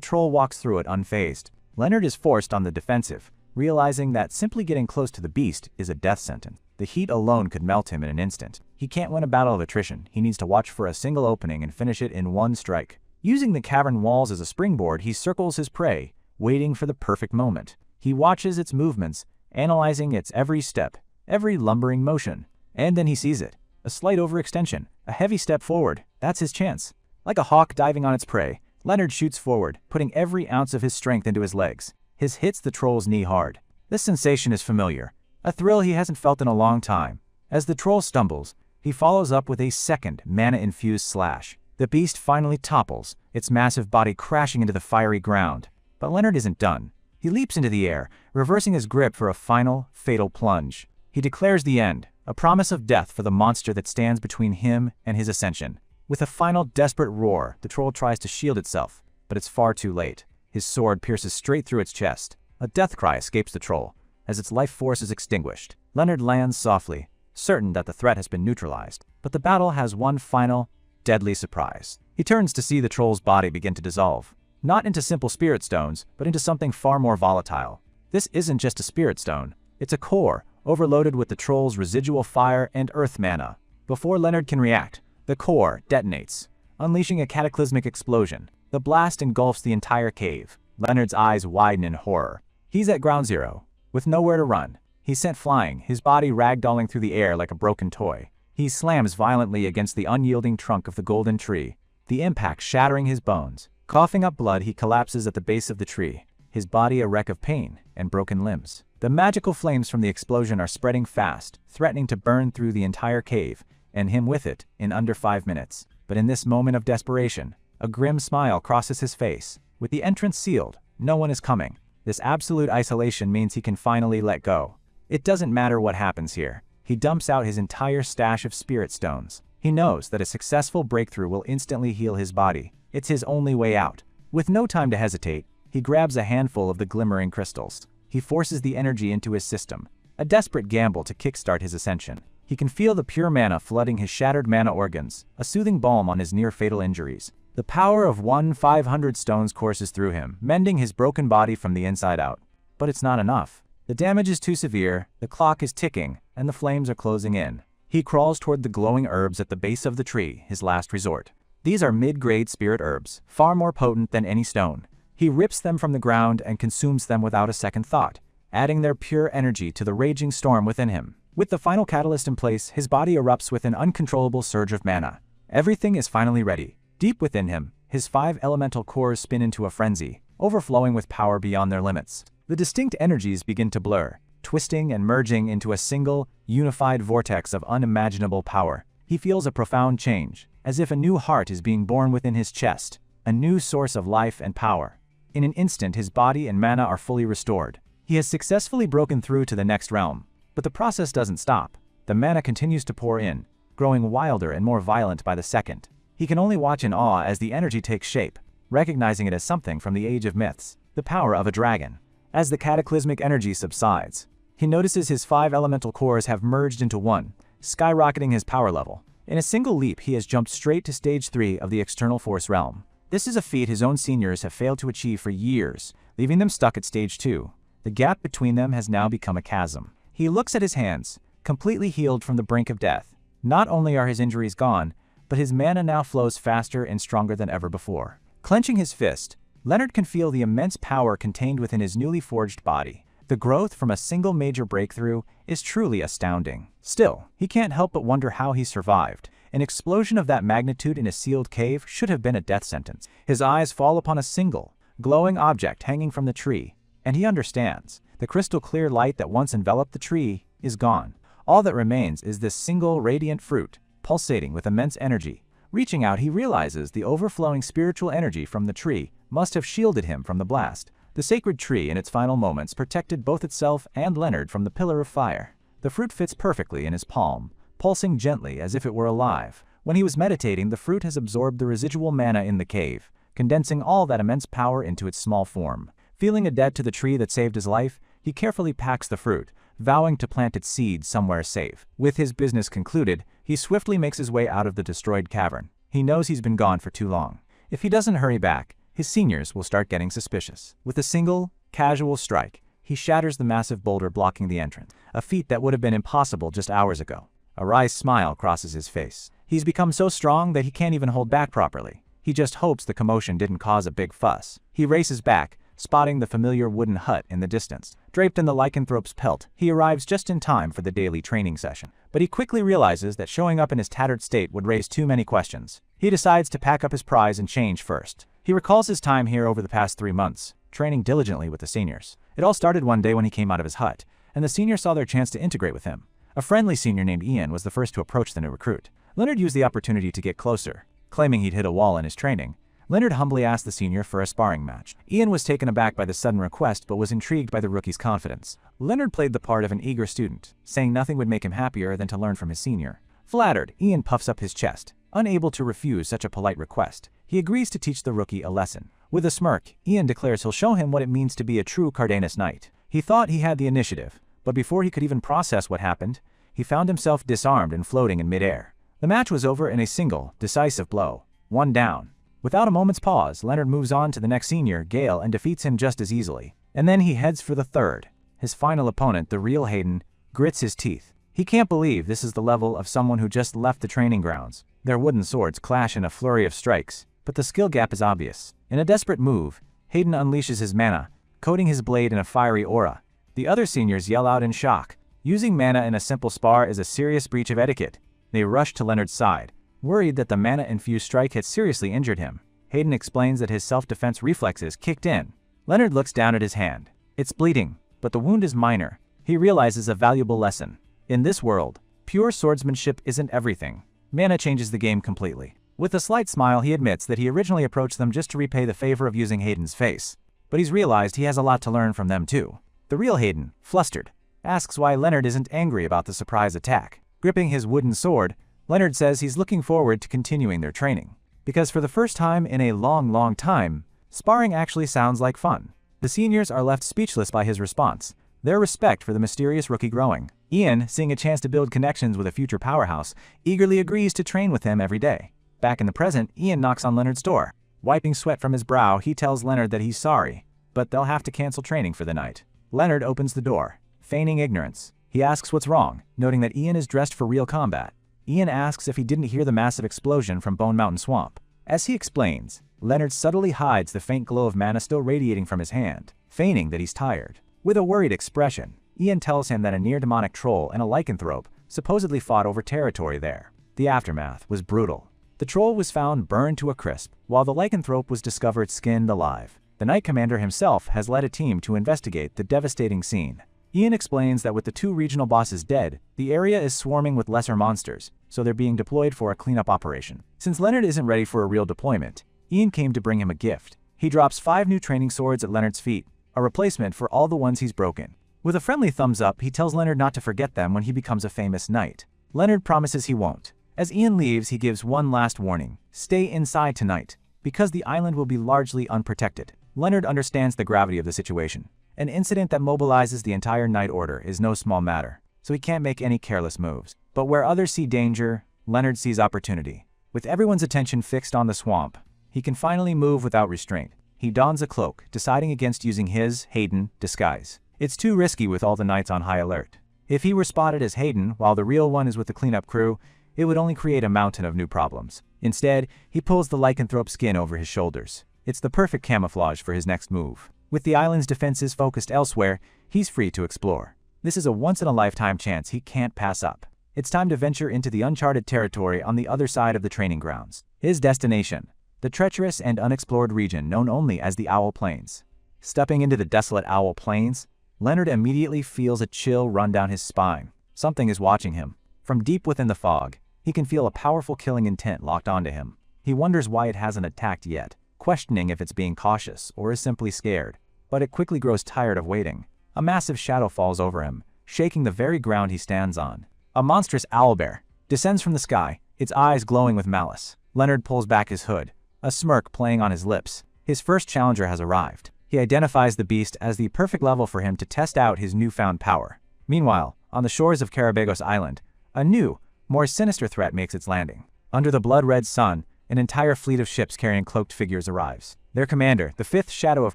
Speaker 1: troll walks through it unfazed. Leonard is forced on the defensive, realizing that simply getting close to the beast is a death sentence. The heat alone could melt him in an instant. He can't win a battle of attrition. He needs to watch for a single opening and finish it in one strike. Using the cavern walls as a springboard, he circles his prey, waiting for the perfect moment. He watches its movements, analyzing its every step, every lumbering motion. And then he sees it. A slight overextension, a heavy step forward. That's his chance. Like a hawk diving on its prey, Leonard shoots forward, putting every ounce of his strength into his legs. His hits the troll's knee hard. This sensation is familiar, a thrill he hasn't felt in a long time. As the troll stumbles, he follows up with a second mana-infused slash. The beast finally topples, its massive body crashing into the fiery ground. But Leonard isn't done. He leaps into the air, reversing his grip for a final, fatal plunge. He declares the end, a promise of death for the monster that stands between him and his ascension. With a final desperate roar, the troll tries to shield itself, but it's far too late. His sword pierces straight through its chest. A death cry escapes the troll, as its life force is extinguished. Leonard lands softly, certain that the threat has been neutralized. But the battle has one final, deadly surprise. He turns to see the troll's body begin to dissolve, not into simple spirit stones, but into something far more volatile. This isn't just a spirit stone. It's a core, overloaded with the troll's residual fire and earth mana. Before Leonard can react, the core detonates, unleashing a cataclysmic explosion. The blast engulfs the entire cave. Leonard's eyes widen in horror. He's at ground zero, with nowhere to run. He's sent flying, his body ragdolling through the air like a broken toy. He slams violently against the unyielding trunk of the golden tree, the impact shattering his bones. Coughing up blood, he collapses at the base of the tree, his body a wreck of pain and broken limbs. The magical flames from the explosion are spreading fast, threatening to burn through the entire cave, and him with it, in under 5 minutes. But in this moment of desperation, a grim smile crosses his face. With the entrance sealed, no one is coming. This absolute isolation means he can finally let go. It doesn't matter what happens here. He dumps out his entire stash of spirit stones. He knows that a successful breakthrough will instantly heal his body. It's his only way out. With no time to hesitate, he grabs a handful of the glimmering crystals. He forces the energy into his system, a desperate gamble to kickstart his ascension. He can feel the pure mana flooding his shattered mana organs, a soothing balm on his near-fatal injuries. The power of 500 stones courses through him, mending his broken body from the inside out. But it's not enough. The damage is too severe, the clock is ticking, and the flames are closing in. He crawls toward the glowing herbs at the base of the tree, his last resort. These are mid-grade spirit herbs, far more potent than any stone. He rips them from the ground and consumes them without a second thought, adding their pure energy to the raging storm within him. With the final catalyst in place, his body erupts with an uncontrollable surge of mana. Everything is finally ready. Deep within him, his 5 elemental cores spin into a frenzy, overflowing with power beyond their limits. The distinct energies begin to blur, twisting and merging into a single, unified vortex of unimaginable power. He feels a profound change, as if a new heart is being born within his chest, a new source of life and power. In an instant, his body and mana are fully restored. He has successfully broken through to the next realm. But the process doesn't stop. The mana continues to pour in, growing wilder and more violent by the second. He can only watch in awe as the energy takes shape, recognizing it as something from the age of myths, the power of a dragon. As the cataclysmic energy subsides, he notices his 5 elemental cores have merged into one, skyrocketing his power level. In a single leap, he has jumped straight to stage 3 of the external force realm. This is a feat his own seniors have failed to achieve for years, leaving them stuck at stage 2. The gap between them has now become a chasm. He looks at his hands, completely healed from the brink of death. Not only are his injuries gone, but his mana now flows faster and stronger than ever before. Clenching his fist, Leonard can feel the immense power contained within his newly forged body. The growth from a single major breakthrough is truly astounding. Still, he can't help but wonder how he survived. An explosion of that magnitude in a sealed cave should have been a death sentence. His eyes fall upon a single, glowing object hanging from the tree, and he understands. The crystal-clear light that once enveloped the tree is gone. All that remains is this single radiant fruit, pulsating with immense energy. Reaching out, he realizes the overflowing spiritual energy from the tree must have shielded him from the blast. The sacred tree in its final moments protected both itself and Leonard from the pillar of fire. The fruit fits perfectly in his palm, pulsing gently as if it were alive. When he was meditating, the fruit has absorbed the residual mana in the cave, condensing all that immense power into its small form. Feeling a debt to the tree that saved his life, he carefully packs the fruit, vowing to plant its seeds somewhere safe. With his business concluded, he swiftly makes his way out of the destroyed cavern. He knows he's been gone for too long. If he doesn't hurry back, his seniors will start getting suspicious. With a single, casual strike, he shatters the massive boulder blocking the entrance, a feat that would have been impossible just hours ago. A wry smile crosses his face. He's become so strong that he can't even hold back properly. He just hopes the commotion didn't cause a big fuss. He races back, spotting the familiar wooden hut in the distance. Draped in the lycanthrope's pelt, he arrives just in time for the daily training session. But he quickly realizes that showing up in his tattered state would raise too many questions. He decides to pack up his prize and change first. He recalls his time here over the past 3 months, training diligently with the seniors. It all started one day when he came out of his hut, and the seniors saw their chance to integrate with him. A friendly senior named Ian was the first to approach the new recruit. Leonard used the opportunity to get closer. Claiming he'd hit a wall in his training, Leonard humbly asked the senior for a sparring match. Ian was taken aback by the sudden request but was intrigued by the rookie's confidence. Leonard played the part of an eager student, saying nothing would make him happier than to learn from his senior. Flattered, Ian puffs up his chest, unable to refuse such a polite request. He agrees to teach the rookie a lesson. With a smirk, Ian declares he'll show him what it means to be a true Cardenas knight. He thought he had the initiative, but before he could even process what happened, he found himself disarmed and floating in midair. The match was over in a single, decisive blow. 1 down. Without a moment's pause, Leonard moves on to the next senior, Gale, and defeats him just as easily. And then he heads for the third. His final opponent, the real Hayden, grits his teeth. He can't believe this is the level of someone who just left the training grounds. Their wooden swords clash in a flurry of strikes, but the skill gap is obvious. In a desperate move, Hayden unleashes his mana, coating his blade in a fiery aura. The other seniors yell out in shock. Using mana in a simple spar is a serious breach of etiquette. They rush to Leonard's side, worried that the mana-infused strike had seriously injured him. Hayden explains that his self-defense reflexes kicked in. Leonard looks down at his hand. It's bleeding, but the wound is minor. He realizes a valuable lesson. In this world, pure swordsmanship isn't everything. Mana changes the game completely. With a slight smile, he admits that he originally approached them just to repay the favor of using Hayden's face. But he's realized he has a lot to learn from them too. The real Hayden, flustered, asks why Leonard isn't angry about the surprise attack. Gripping his wooden sword, Leonard says he's looking forward to continuing their training. Because for the first time in a long time, sparring actually sounds like fun. The seniors are left speechless by his response, their respect for the mysterious rookie growing. Ian, seeing a chance to build connections with a future powerhouse, eagerly agrees to train with him every day. Back in the present, Ian knocks on Leonard's door. Wiping sweat from his brow, he tells Leonard that he's sorry, but they'll have to cancel training for the night. Leonard opens the door, feigning ignorance. He asks what's wrong, noting that Ian is dressed for real combat. Ian asks if he didn't hear the massive explosion from Bone Mountain Swamp. As he explains, Leonard subtly hides the faint glow of mana still radiating from his hand, feigning that he's tired. With a worried expression, Ian tells him that a near-demonic troll and a lycanthrope supposedly fought over territory there. The aftermath was brutal. The troll was found burned to a crisp, while the lycanthrope was discovered skinned alive. The Knight Commander himself has led a team to investigate the devastating scene. Ian explains that with the 2 regional bosses dead, the area is swarming with lesser monsters, so they're being deployed for a cleanup operation. Since Leonard isn't ready for a real deployment, Ian came to bring him a gift. He drops 5 new training swords at Leonard's feet, a replacement for all the ones he's broken. With a friendly thumbs up, he tells Leonard not to forget them when he becomes a famous knight. Leonard promises he won't. As Ian leaves, he gives one last warning. Stay inside tonight, because the island will be largely unprotected. Leonard understands the gravity of the situation. An incident that mobilizes the entire Knight Order is no small matter, so he can't make any careless moves. But where others see danger, Leonard sees opportunity. With everyone's attention fixed on the swamp, he can finally move without restraint. He dons a cloak, deciding against using his, Hayden, disguise. It's too risky with all the knights on high alert. If he were spotted as Hayden while the real one is with the cleanup crew, it would only create a mountain of new problems. Instead, he pulls the lycanthrope skin over his shoulders. It's the perfect camouflage for his next move. With the island's defenses focused elsewhere, he's free to explore. This is a once-in-a-lifetime chance he can't pass up. It's time to venture into the uncharted territory on the other side of the training grounds. His destination, the treacherous and unexplored region known only as the Owl Plains. Stepping into the desolate Owl Plains, Leonard immediately feels a chill run down his spine. Something is watching him. From deep within the fog, he can feel a powerful killing intent locked onto him. He wonders why it hasn't attacked yet, questioning if it's being cautious or is simply scared. But it quickly grows tired of waiting. A massive shadow falls over him, shaking the very ground he stands on. A monstrous owlbear descends from the sky, its eyes glowing with malice. Leonard pulls back his hood, a smirk playing on his lips. His first challenger has arrived. He identifies the beast as the perfect level for him to test out his newfound power. Meanwhile, on the shores of Carabagos Island, a new, more sinister threat makes its landing. Under the blood-red sun, an entire fleet of ships carrying cloaked figures arrives. Their commander, the fifth Shadow of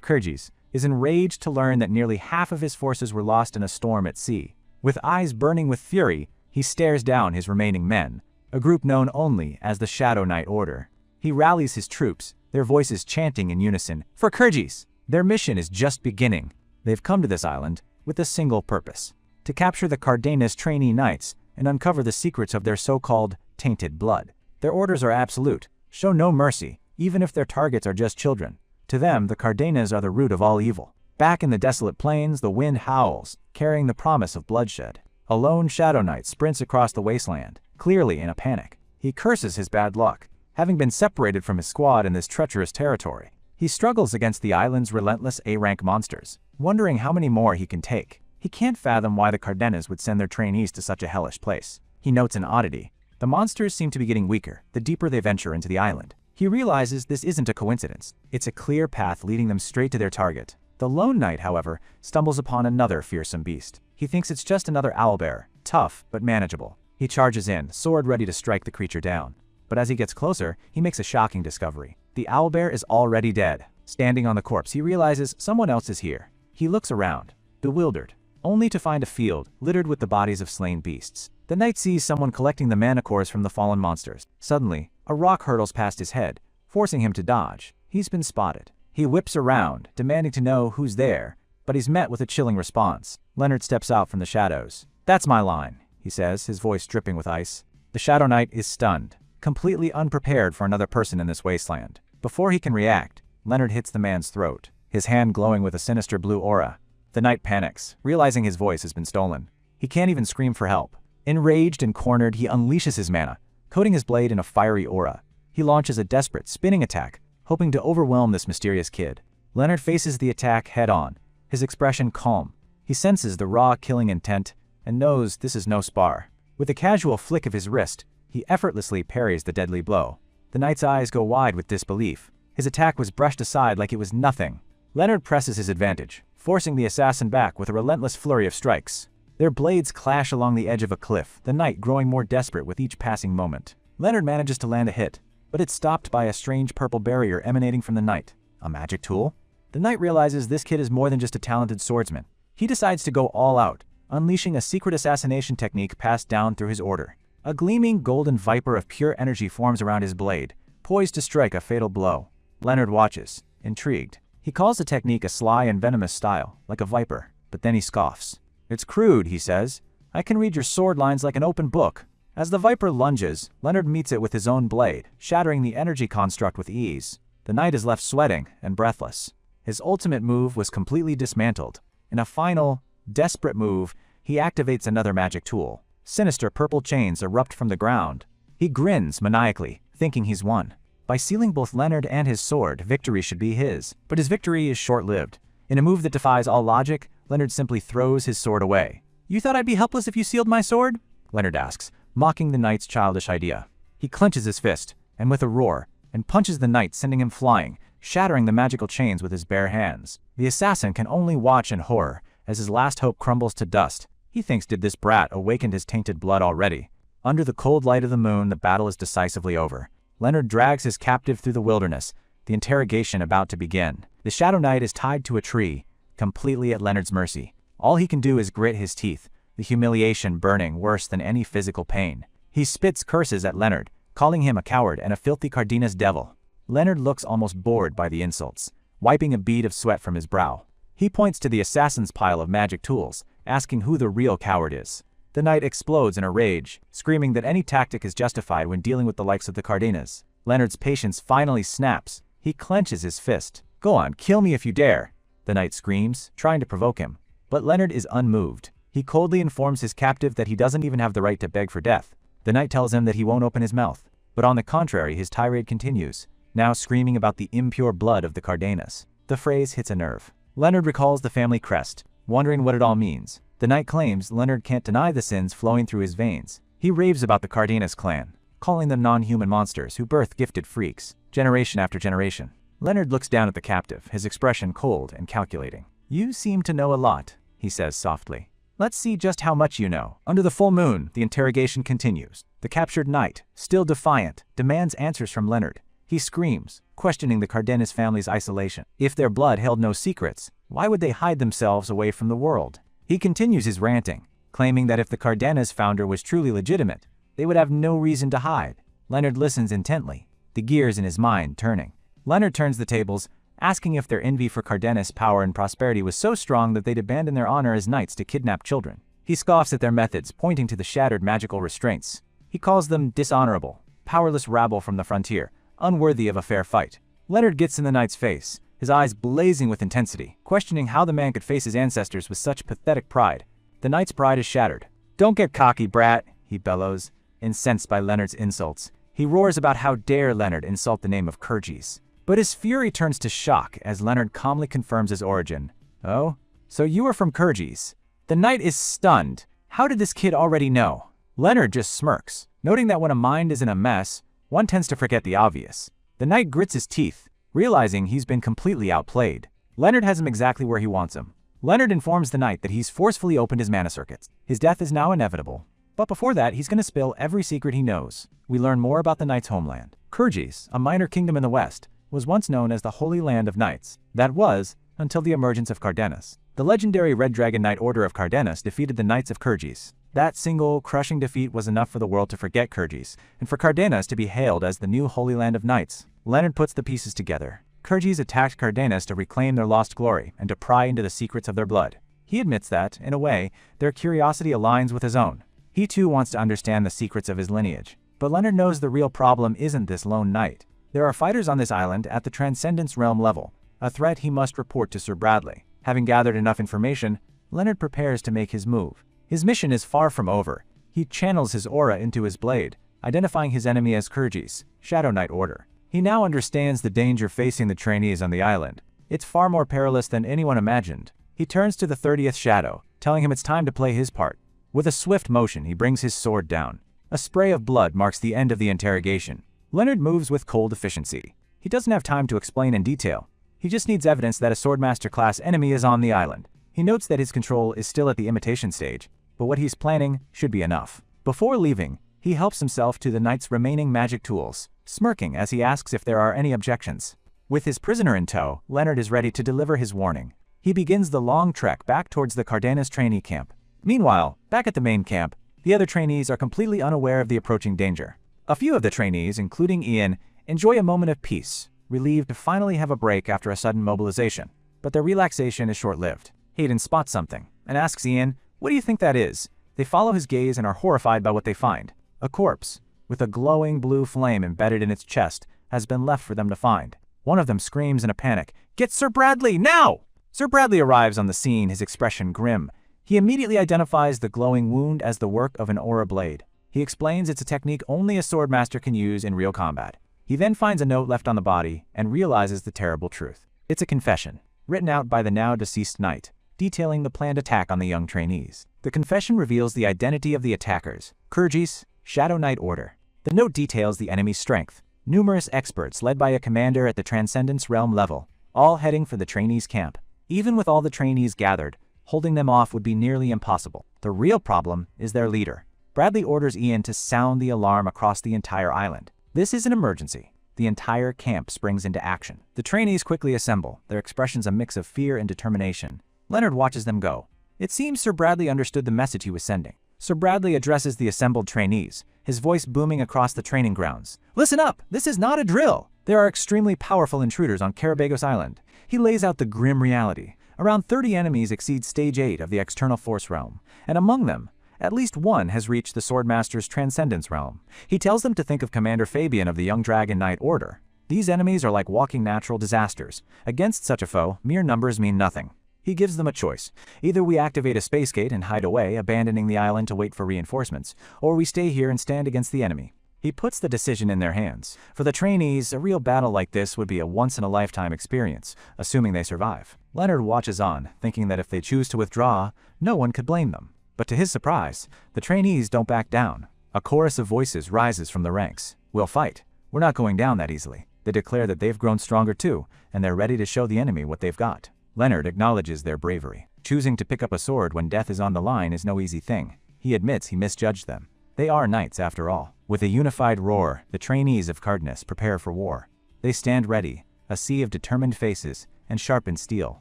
Speaker 1: Kyrgyz, is enraged to learn that nearly half of his forces were lost in a storm at sea. With eyes burning with fury, he stares down his remaining men, a group known only as the Shadow Knight Order. He rallies his troops, their voices chanting in unison, "For Kyrgyz!" Their mission is just beginning. They've come to this island with a single purpose: to capture the Cardenas trainee knights and uncover the secrets of their so-called tainted blood. Their orders are absolute, show no mercy, even if their targets are just children. To them, the Cardenas are the root of all evil. Back in the desolate plains, the wind howls, carrying the promise of bloodshed. A lone Shadow Knight sprints across the wasteland, clearly in a panic. He curses his bad luck, having been separated from his squad in this treacherous territory. He struggles against the island's relentless A-rank monsters, wondering how many more he can take. He can't fathom why the Cardenas would send their trainees to such a hellish place. He notes an oddity. The monsters seem to be getting weaker the deeper they venture into the island. He realizes this isn't a coincidence. It's a clear path leading them straight to their target. The lone knight, however, stumbles upon another fearsome beast. He thinks it's just another owlbear, tough but manageable. He charges in, sword ready to strike the creature down. But as he gets closer, he makes a shocking discovery. The owlbear is already dead. Standing on the corpse, he realizes someone else is here. He looks around, bewildered, only to find a field littered with the bodies of slain beasts. The knight sees someone collecting the mana cores from the fallen monsters. Suddenly, a rock hurtles past his head, forcing him to dodge. He's been spotted. He whips around, demanding to know who's there, but he's met with a chilling response. Leonard steps out from the shadows. "That's my line," he says, his voice dripping with ice. The Shadow Knight is stunned, completely unprepared for another person in this wasteland. Before he can react, Leonard hits the man's throat, his hand glowing with a sinister blue aura. The knight panics, realizing his voice has been stolen. He can't even scream for help. Enraged and cornered, he unleashes his mana, coating his blade in a fiery aura. He launches a desperate, spinning attack, hoping to overwhelm this mysterious kid. Leonard faces the attack head-on, his expression calm. He senses the raw killing intent and knows this is no spar. With a casual flick of his wrist, he effortlessly parries the deadly blow. The knight's eyes go wide with disbelief. His attack was brushed aside like it was nothing. Leonard presses his advantage, forcing the assassin back with a relentless flurry of strikes. Their blades clash along the edge of a cliff, the knight growing more desperate with each passing moment. Leonard manages to land a hit, but it's stopped by a strange purple barrier emanating from the knight. A magic tool? The knight realizes this kid is more than just a talented swordsman. He decides to go all out, unleashing a secret assassination technique passed down through his order. A gleaming golden viper of pure energy forms around his blade, poised to strike a fatal blow. Leonard watches, intrigued. He calls the technique a sly and venomous style, like a viper, but then he scoffs. "It's crude," he says. "I can read your sword lines like an open book." As the viper lunges, Leonard meets it with his own blade, shattering the energy construct with ease. The knight is left sweating and breathless. His ultimate move was completely dismantled. In a final, desperate move, he activates another magic tool. Sinister purple chains erupt from the ground. He grins maniacally, thinking he's won. By sealing both Leonard and his sword, victory should be his. But his victory is short-lived. In a move that defies all logic, Leonard simply throws his sword away. "You thought I'd be helpless if you sealed my sword?" Leonard asks, mocking the knight's childish idea. He clenches his fist, and with a roar, and punches the knight, sending him flying, shattering the magical chains with his bare hands. The assassin can only watch in horror as his last hope crumbles to dust. He thinks, did this brat awakened his tainted blood already? Under the cold light of the moon, the battle is decisively over. Leonard drags his captive through the wilderness, the interrogation about to begin. The Shadow Knight is tied to a tree, completely at Leonard's mercy. All he can do is grit his teeth, the humiliation burning worse than any physical pain. He spits curses at Leonard, calling him a coward and a filthy Cardenas devil. Leonard looks almost bored by the insults, wiping a bead of sweat from his brow. He points to the assassin's pile of magic tools, asking who the real coward is. The knight explodes in a rage, screaming that any tactic is justified when dealing with the likes of the Cardenas. Leonard's patience finally snaps. He clenches his fist. "Go on, kill me if you dare," the knight screams, trying to provoke him. But Leonard is unmoved. He coldly informs his captive that he doesn't even have the right to beg for death. The knight tells him that he won't open his mouth. But on the contrary, his tirade continues, now screaming about the impure blood of the Cardenas. The phrase hits a nerve. Leonard recalls the family crest, wondering what it all means. The knight claims Leonard can't deny the sins flowing through his veins. He raves about the Cardenas clan, calling them non-human monsters who birth gifted freaks, generation after generation. Leonard looks down at the captive, his expression cold and calculating. "You seem to know a lot," he says softly. "Let's see just how much you know." Under the full moon, the interrogation continues. The captured knight, still defiant, demands answers from Leonard. He screams, questioning the Cardenas family's isolation. If their blood held no secrets, why would they hide themselves away from the world? He continues his ranting, claiming that if the Cardenas founder was truly legitimate, they would have no reason to hide. Leonard listens intently, the gears in his mind turning. Leonard turns the tables, asking if their envy for Cardenas' power and prosperity was so strong that they'd abandon their honor as knights to kidnap children. He scoffs at their methods, pointing to the shattered magical restraints. He calls them dishonorable, powerless rabble from the frontier, unworthy of a fair fight. Leonard gets in the knight's face, his eyes blazing with intensity, questioning how the man could face his ancestors with such pathetic pride. The knight's pride is shattered. "Don't get cocky, brat," he bellows, incensed by Leonard's insults. He roars about how dare Leonard insult the name of Kyrgyz. But his fury turns to shock as Leonard calmly confirms his origin. "Oh, so you are from Kyrgyz?" The knight is stunned. How did this kid already know? Leonard just smirks, noting that when a mind is in a mess, one tends to forget the obvious. The knight grits his teeth, realizing he's been completely outplayed. Leonard has him exactly where he wants him. Leonard informs the knight that he's forcefully opened his mana circuits. His death is now inevitable. But before that, he's going to spill every secret he knows. We learn more about the knight's homeland. Kyrgyz, a minor kingdom in the west, was once known as the Holy Land of Knights. That was, until the emergence of Cardenas. The legendary Red Dragon Knight Order of Cardenas defeated the Knights of Kyrgyz. That single, crushing defeat was enough for the world to forget Kyrgyz, and for Cardenas to be hailed as the new Holy Land of Knights. Leonard puts the pieces together. Kyrgyz attacked Cardenas to reclaim their lost glory and to pry into the secrets of their blood. He admits that, in a way, their curiosity aligns with his own. He too wants to understand the secrets of his lineage. But Leonard knows the real problem isn't this lone knight. There are fighters on this island at the Transcendence Realm level, a threat he must report to Sir Bradley. Having gathered enough information, Leonard prepares to make his move. His mission is far from over. He channels his aura into his blade, identifying his enemy as Kyrgyz, Shadow Knight Order. He now understands the danger facing the trainees on the island. It's far more perilous than anyone imagined. He turns to the 30th Shadow, telling him it's time to play his part. With a swift motion, he brings his sword down. A spray of blood marks the end of the interrogation. Leonard moves with cold efficiency. He doesn't have time to explain in detail. He just needs evidence that a Swordmaster-class enemy is on the island. He notes that his control is still at the imitation stage, but what he's planning should be enough. Before leaving, he helps himself to the knight's remaining magic tools, smirking as he asks if there are any objections. With his prisoner in tow, Leonard is ready to deliver his warning. He begins the long trek back towards the Cardenas trainee camp. Meanwhile, back at the main camp, the other trainees are completely unaware of the approaching danger. A few of the trainees, including Ian, enjoy a moment of peace, relieved to finally have a break after a sudden mobilization. But their relaxation is short-lived. Hayden spots something and asks Ian, "What do you think that is?" They follow his gaze and are horrified by what they find. A corpse, with a glowing blue flame embedded in its chest, has been left for them to find. One of them screams in a panic, "Get Sir Bradley, now!" Sir Bradley arrives on the scene, his expression grim. He immediately identifies the glowing wound as the work of an aura blade. He explains it's a technique only a swordmaster can use in real combat. He then finds a note left on the body and realizes the terrible truth. It's a confession, written out by the now deceased knight, detailing the planned attack on the young trainees. The confession reveals the identity of the attackers, Kyrgyz, Shadow Knight Order. The note details the enemy's strength, Numerous experts led by a commander at the Transcendence Realm level, all heading for the trainees' camp. Even with all the trainees gathered, holding them off would be nearly impossible. The real problem is their leader. Bradley orders Ian to sound the alarm across the entire island. This is an emergency. The entire camp springs into action. The trainees quickly assemble, their expressions a mix of fear and determination. Leonard watches them go. It seems Sir Bradley understood the message he was sending. Sir Bradley addresses the assembled trainees, his voice booming across the training grounds. "Listen up! This is not a drill! There are extremely powerful intruders on Carabagos Island." He lays out the grim reality. Around 30 enemies exceed Stage 8 of the External Force Realm, and among them, at least one has reached the Swordmaster's Transcendence Realm. He tells them to think of Commander Fabian of the Young Dragon Knight Order. These enemies are like walking natural disasters. Against such a foe, mere numbers mean nothing. He gives them a choice. Either we activate a space gate and hide away, abandoning the island to wait for reinforcements, or we stay here and stand against the enemy. He puts the decision in their hands. For the trainees, a real battle like this would be a once-in-a-lifetime experience, assuming they survive. Leonard watches on, thinking that if they choose to withdraw, no one could blame them. But to his surprise, the trainees don't back down. A chorus of voices rises from the ranks. "We'll fight. We're not going down that easily." They declare that they've grown stronger too, and they're ready to show the enemy what they've got. Leonard acknowledges their bravery. Choosing to pick up a sword when death is on the line is no easy thing. He admits he misjudged them. They are knights after all. With a unified roar, the trainees of Cardinus prepare for war. They stand ready, a sea of determined faces and sharpened steel,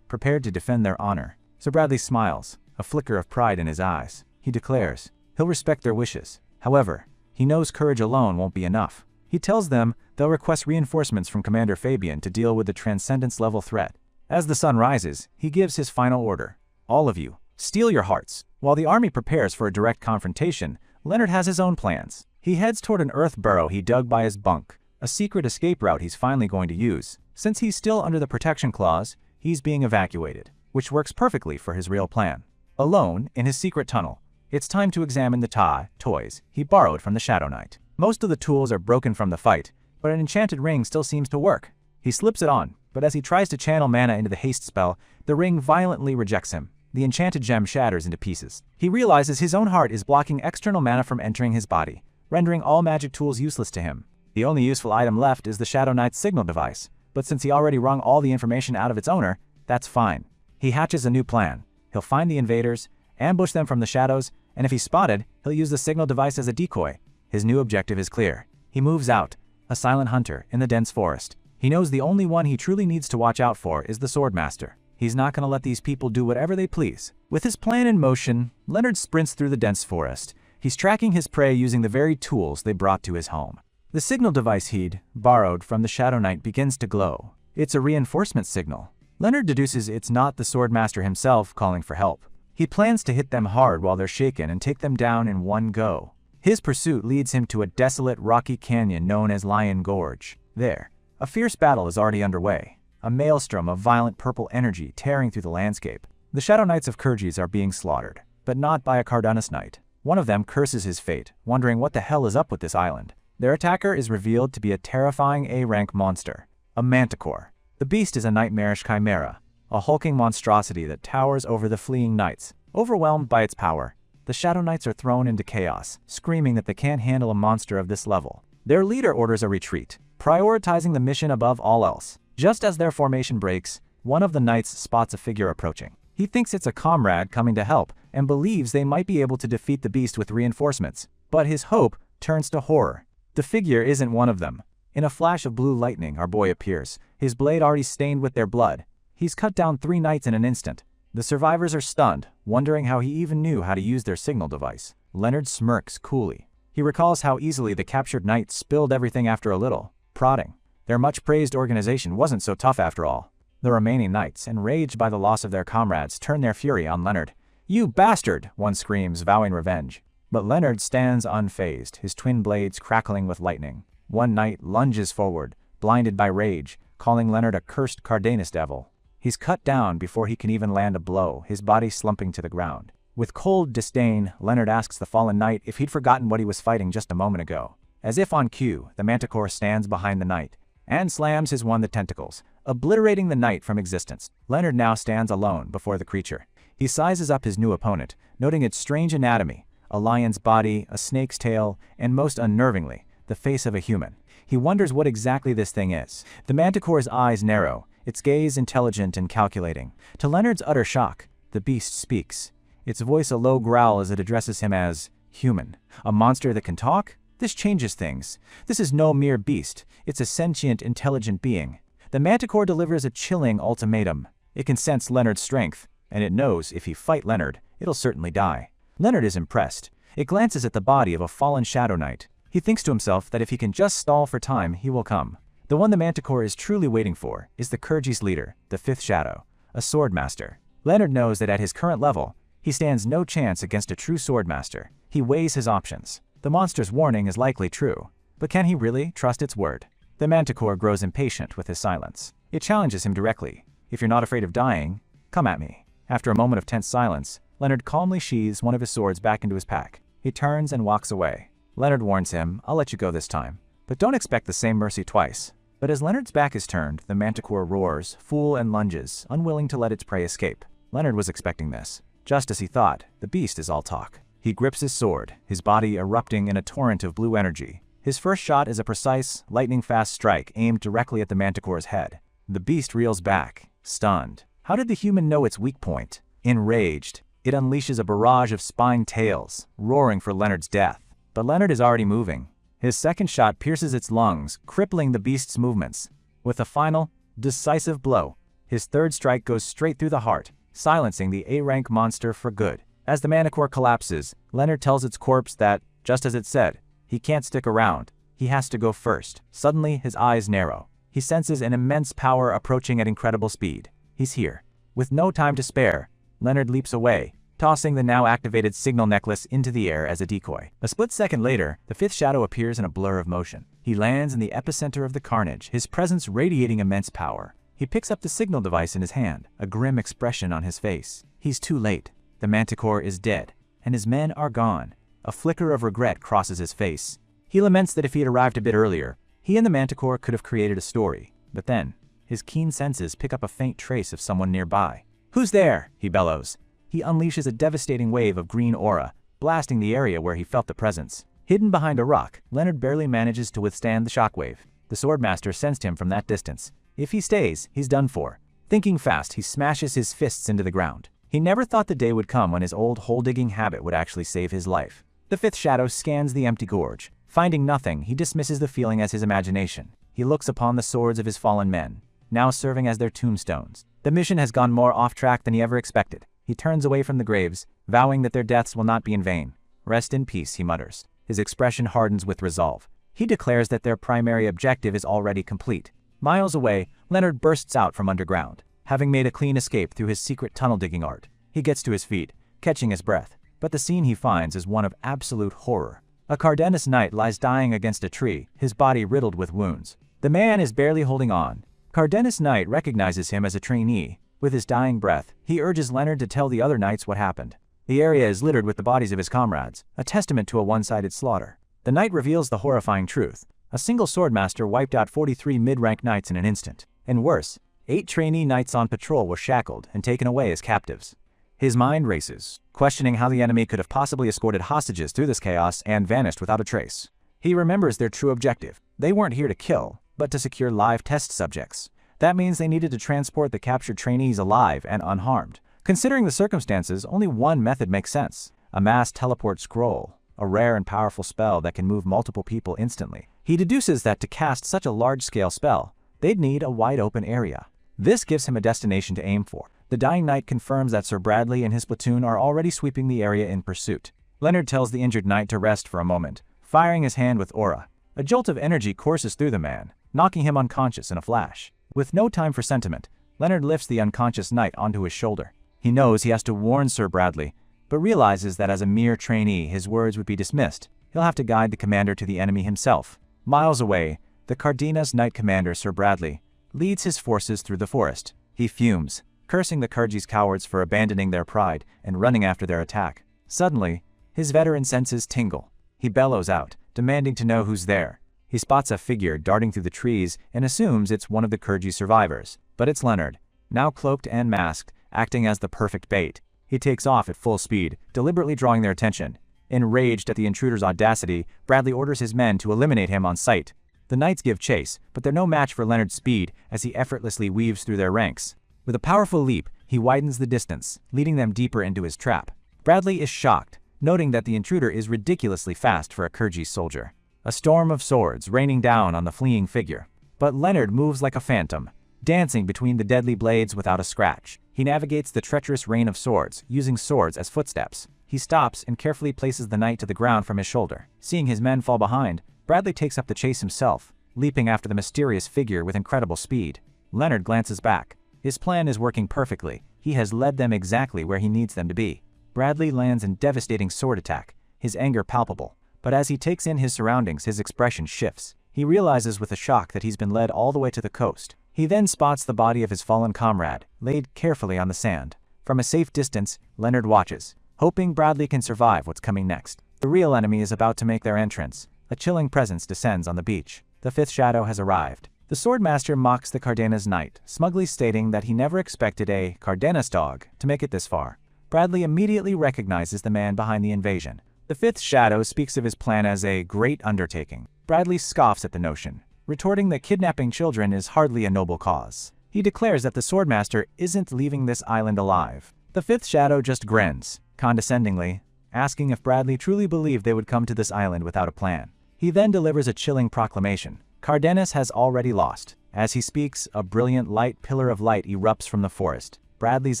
Speaker 1: prepared to defend their honor. Sir Bradley smiles, a flicker of pride in his eyes. He declares he'll respect their wishes. However, he knows courage alone won't be enough. He tells them they'll request reinforcements from Commander Fabian to deal with the Transcendence-level threat. As the sun rises, he gives his final order. "All of you, steel your hearts." While the army prepares for a direct confrontation, Leonard has his own plans. He heads toward an earth burrow he dug by his bunk, a secret escape route he's finally going to use. Since he's still under the protection clause, he's being evacuated, which works perfectly for his real plan. Alone, in his secret tunnel, it's time to examine the toys he borrowed from the Shadow Knight. Most of the tools are broken from the fight, but an enchanted ring still seems to work. He slips it on, but as he tries to channel mana into the haste spell, the ring violently rejects him. The enchanted gem shatters into pieces. He realizes his own heart is blocking external mana from entering his body, rendering all magic tools useless to him. The only useful item left is the Shadow Knight's signal device, but since he already wrung all the information out of its owner, that's fine. He hatches a new plan. He'll find the invaders, ambush them from the shadows, and if he's spotted, he'll use the signal device as a decoy. His new objective is clear. He moves out, a silent hunter in the dense forest. He knows the only one he truly needs to watch out for is the Swordmaster. He's not going to let these people do whatever they please. With his plan in motion, Leonard sprints through the dense forest. He's tracking his prey using the very tools they brought to his home. The signal device he'd borrowed from the Shadow Knight begins to glow. It's a reinforcement signal. Leonard deduces it's not the Swordmaster himself calling for help. He plans to hit them hard while they're shaken and take them down in one go. His pursuit leads him to a desolate, rocky canyon known as Lion Gorge. There, a fierce battle is already underway, a maelstrom of violent purple energy tearing through the landscape. The Shadow Knights of Kyrgyz are being slaughtered, but not by a Cardinus Knight. One of them curses his fate, wondering what the hell is up with this island. Their attacker is revealed to be a terrifying A-rank monster, a manticore. The beast is a nightmarish chimera, a hulking monstrosity that towers over the fleeing knights. Overwhelmed by its power, the Shadow Knights are thrown into chaos, screaming that they can't handle a monster of this level. Their leader orders a retreat, prioritizing the mission above all else. Just as their formation breaks, one of the knights spots a figure approaching. He thinks it's a comrade coming to help and believes they might be able to defeat the beast with reinforcements, but his hope turns to horror. The figure isn't one of them. In a flash of blue lightning, our boy appears, his blade already stained with their blood. He's cut down 3 knights in an instant. The survivors are stunned, wondering how he even knew how to use their signal device. Leonard smirks coolly. He recalls how easily the captured knights spilled everything after a little prodding. Their much-praised organization wasn't so tough after all. The remaining knights, enraged by the loss of their comrades, turn their fury on Leonard. "You bastard!" one screams, vowing revenge. But Leonard stands unfazed, his twin blades crackling with lightning. One knight lunges forward, blinded by rage, calling Leonard a cursed Cardanus devil. He's cut down before he can even land a blow, his body slumping to the ground. With cold disdain, Leonard asks the fallen knight if he'd forgotten what he was fighting just a moment ago. As if on cue, the manticore stands behind the knight and slams his the tentacles, obliterating the knight from existence. Leonard now stands alone before the creature. He sizes up his new opponent, noting its strange anatomy, a lion's body, a snake's tail, and most unnervingly, the face of a human. He wonders what exactly this thing is. The manticore's eyes narrow, its gaze intelligent and calculating. To Leonard's utter shock, the beast speaks. Its voice a low growl as it addresses him as human. A monster that can talk? This changes things. This is no mere beast. It's a sentient, intelligent being. The manticore delivers a chilling ultimatum. It can sense Leonard's strength, and it knows if he fight Leonard, it'll certainly die. Leonard is impressed. It glances at the body of a fallen Shadow Knight. He thinks to himself that if he can just stall for time, he will come. The one the manticore is truly waiting for is the Kurji's leader, the fifth shadow, a sword master. Leonard knows that at his current level, he stands no chance against a true sword master. He weighs his options. The monster's warning is likely true, but can he really trust its word? The manticore grows impatient with his silence. It challenges him directly. If you're not afraid of dying, come at me. After a moment of tense silence, Leonard calmly sheathes one of his swords back into his pack. He turns and walks away. Leonard warns him, I'll let you go this time, but don't expect the same mercy twice. But as Leonard's back is turned, the manticore roars, full and lunges, unwilling to let its prey escape. Leonard was expecting this. Just as he thought, the beast is all talk. He grips his sword, his body erupting in a torrent of blue energy. His first shot is a precise, lightning-fast strike aimed directly at the manticore's head. The beast reels back, stunned. How did the human know its weak point? Enraged, it unleashes a barrage of spined tails, roaring for Leonard's death. But Leonard is already moving. His second shot pierces its lungs, crippling the beast's movements. With a final, decisive blow, his third strike goes straight through the heart, silencing the A-rank monster for good. As the manticore collapses, Leonard tells its corpse that, just as it said, he can't stick around. He has to go first. Suddenly, his eyes narrow. He senses an immense power approaching at incredible speed. He's here. With no time to spare, Leonard leaps away, tossing the now activated signal necklace into the air as a decoy. A split second later, the fifth shadow appears in a blur of motion. He lands in the epicenter of the carnage, his presence radiating immense power. He picks up the signal device in his hand, a grim expression on his face. He's too late. The manticore is dead, and his men are gone. A flicker of regret crosses his face. He laments that if he had arrived a bit earlier, he and the manticore could have created a story. But then, his keen senses pick up a faint trace of someone nearby. "Who's there?" he bellows. He unleashes a devastating wave of green aura, blasting the area where he felt the presence. Hidden behind a rock, Leonard barely manages to withstand the shockwave. The swordmaster sensed him from that distance. If he stays, he's done for. Thinking fast, he smashes his fists into the ground. He never thought the day would come when his old hole-digging habit would actually save his life. The fifth shadow scans the empty gorge. Finding nothing, he dismisses the feeling as his imagination. He looks upon the swords of his fallen men, now serving as their tombstones. The mission has gone more off track than he ever expected. He turns away from the graves, vowing that their deaths will not be in vain. "Rest in peace," he mutters. His expression hardens with resolve. He declares that their primary objective is already complete. Miles away, Leonard bursts out from underground, having made a clean escape through his secret tunnel-digging art. He gets to his feet, catching his breath, but the scene he finds is one of absolute horror. A Cardenas knight lies dying against a tree, his body riddled with wounds. The man is barely holding on. Cardenas knight recognizes him as a trainee. With his dying breath, he urges Leonard to tell the other knights what happened. The area is littered with the bodies of his comrades, a testament to a one-sided slaughter. The knight reveals the horrifying truth. A single swordmaster wiped out 43 mid-rank knights in an instant. And worse, 8 trainee knights on patrol were shackled and taken away as captives. His mind races, questioning how the enemy could have possibly escorted hostages through this chaos and vanished without a trace. He remembers their true objective. They weren't here to kill, but to secure live test subjects. That means they needed to transport the captured trainees alive and unharmed. Considering the circumstances, only one method makes sense: a mass teleport scroll, a rare and powerful spell that can move multiple people instantly. He deduces that to cast such a large-scale spell, they'd need a wide-open area. This gives him a destination to aim for. The dying knight confirms that Sir Bradley and his platoon are already sweeping the area in pursuit. Leonard tells the injured knight to rest for a moment, firing his hand with aura. A jolt of energy courses through the man, knocking him unconscious in a flash. With no time for sentiment, Leonard lifts the unconscious knight onto his shoulder. He knows he has to warn Sir Bradley, but realizes that as a mere trainee, his words would be dismissed. He'll have to guide the commander to the enemy himself. Miles away, the Cardenas Knight commander, Sir Bradley, leads his forces through the forest. He fumes, cursing the Kurji's cowards for abandoning their pride and running after their attack. Suddenly, his veteran senses tingle. He bellows out, demanding to know who's there. He spots a figure darting through the trees and assumes it's one of the Kurji survivors. But it's Leonard, now cloaked and masked, acting as the perfect bait. He takes off at full speed, deliberately drawing their attention. Enraged at the intruder's audacity, Bradley orders his men to eliminate him on sight. The knights give chase, but they're no match for Leonard's speed as he effortlessly weaves through their ranks. With a powerful leap, he widens the distance, leading them deeper into his trap. Bradley is shocked, noting that the intruder is ridiculously fast for a Kyrgyz soldier. A storm of swords raining down on the fleeing figure. But Leonard moves like a phantom, dancing between the deadly blades without a scratch. He navigates the treacherous rain of swords, using swords as footsteps. He stops and carefully places the knight to the ground from his shoulder. Seeing his men fall behind, Bradley takes up the chase himself, leaping after the mysterious figure with incredible speed. Leonard glances back. His plan is working perfectly. He has led them exactly where he needs them to be. Bradley lands in devastating sword attack, his anger palpable. But as he takes in his surroundings, his expression shifts. He realizes with a shock that he's been led all the way to the coast. He then spots the body of his fallen comrade, laid carefully on the sand. From a safe distance, Leonard watches, hoping Bradley can survive what's coming next. The real enemy is about to make their entrance. A chilling presence descends on the beach. The fifth shadow has arrived. The swordmaster mocks the Cardenas knight, smugly stating that he never expected a Cardenas dog to make it this far. Bradley immediately recognizes the man behind the invasion. The fifth shadow speaks of his plan as a great undertaking. Bradley scoffs at the notion, retorting that kidnapping children is hardly a noble cause. He declares that the swordmaster isn't leaving this island alive. The fifth shadow just grins, condescendingly, asking if Bradley truly believed they would come to this island without a plan. He then delivers a chilling proclamation. Cardenas has already lost. As he speaks, a brilliant light pillar of light erupts from the forest. Bradley's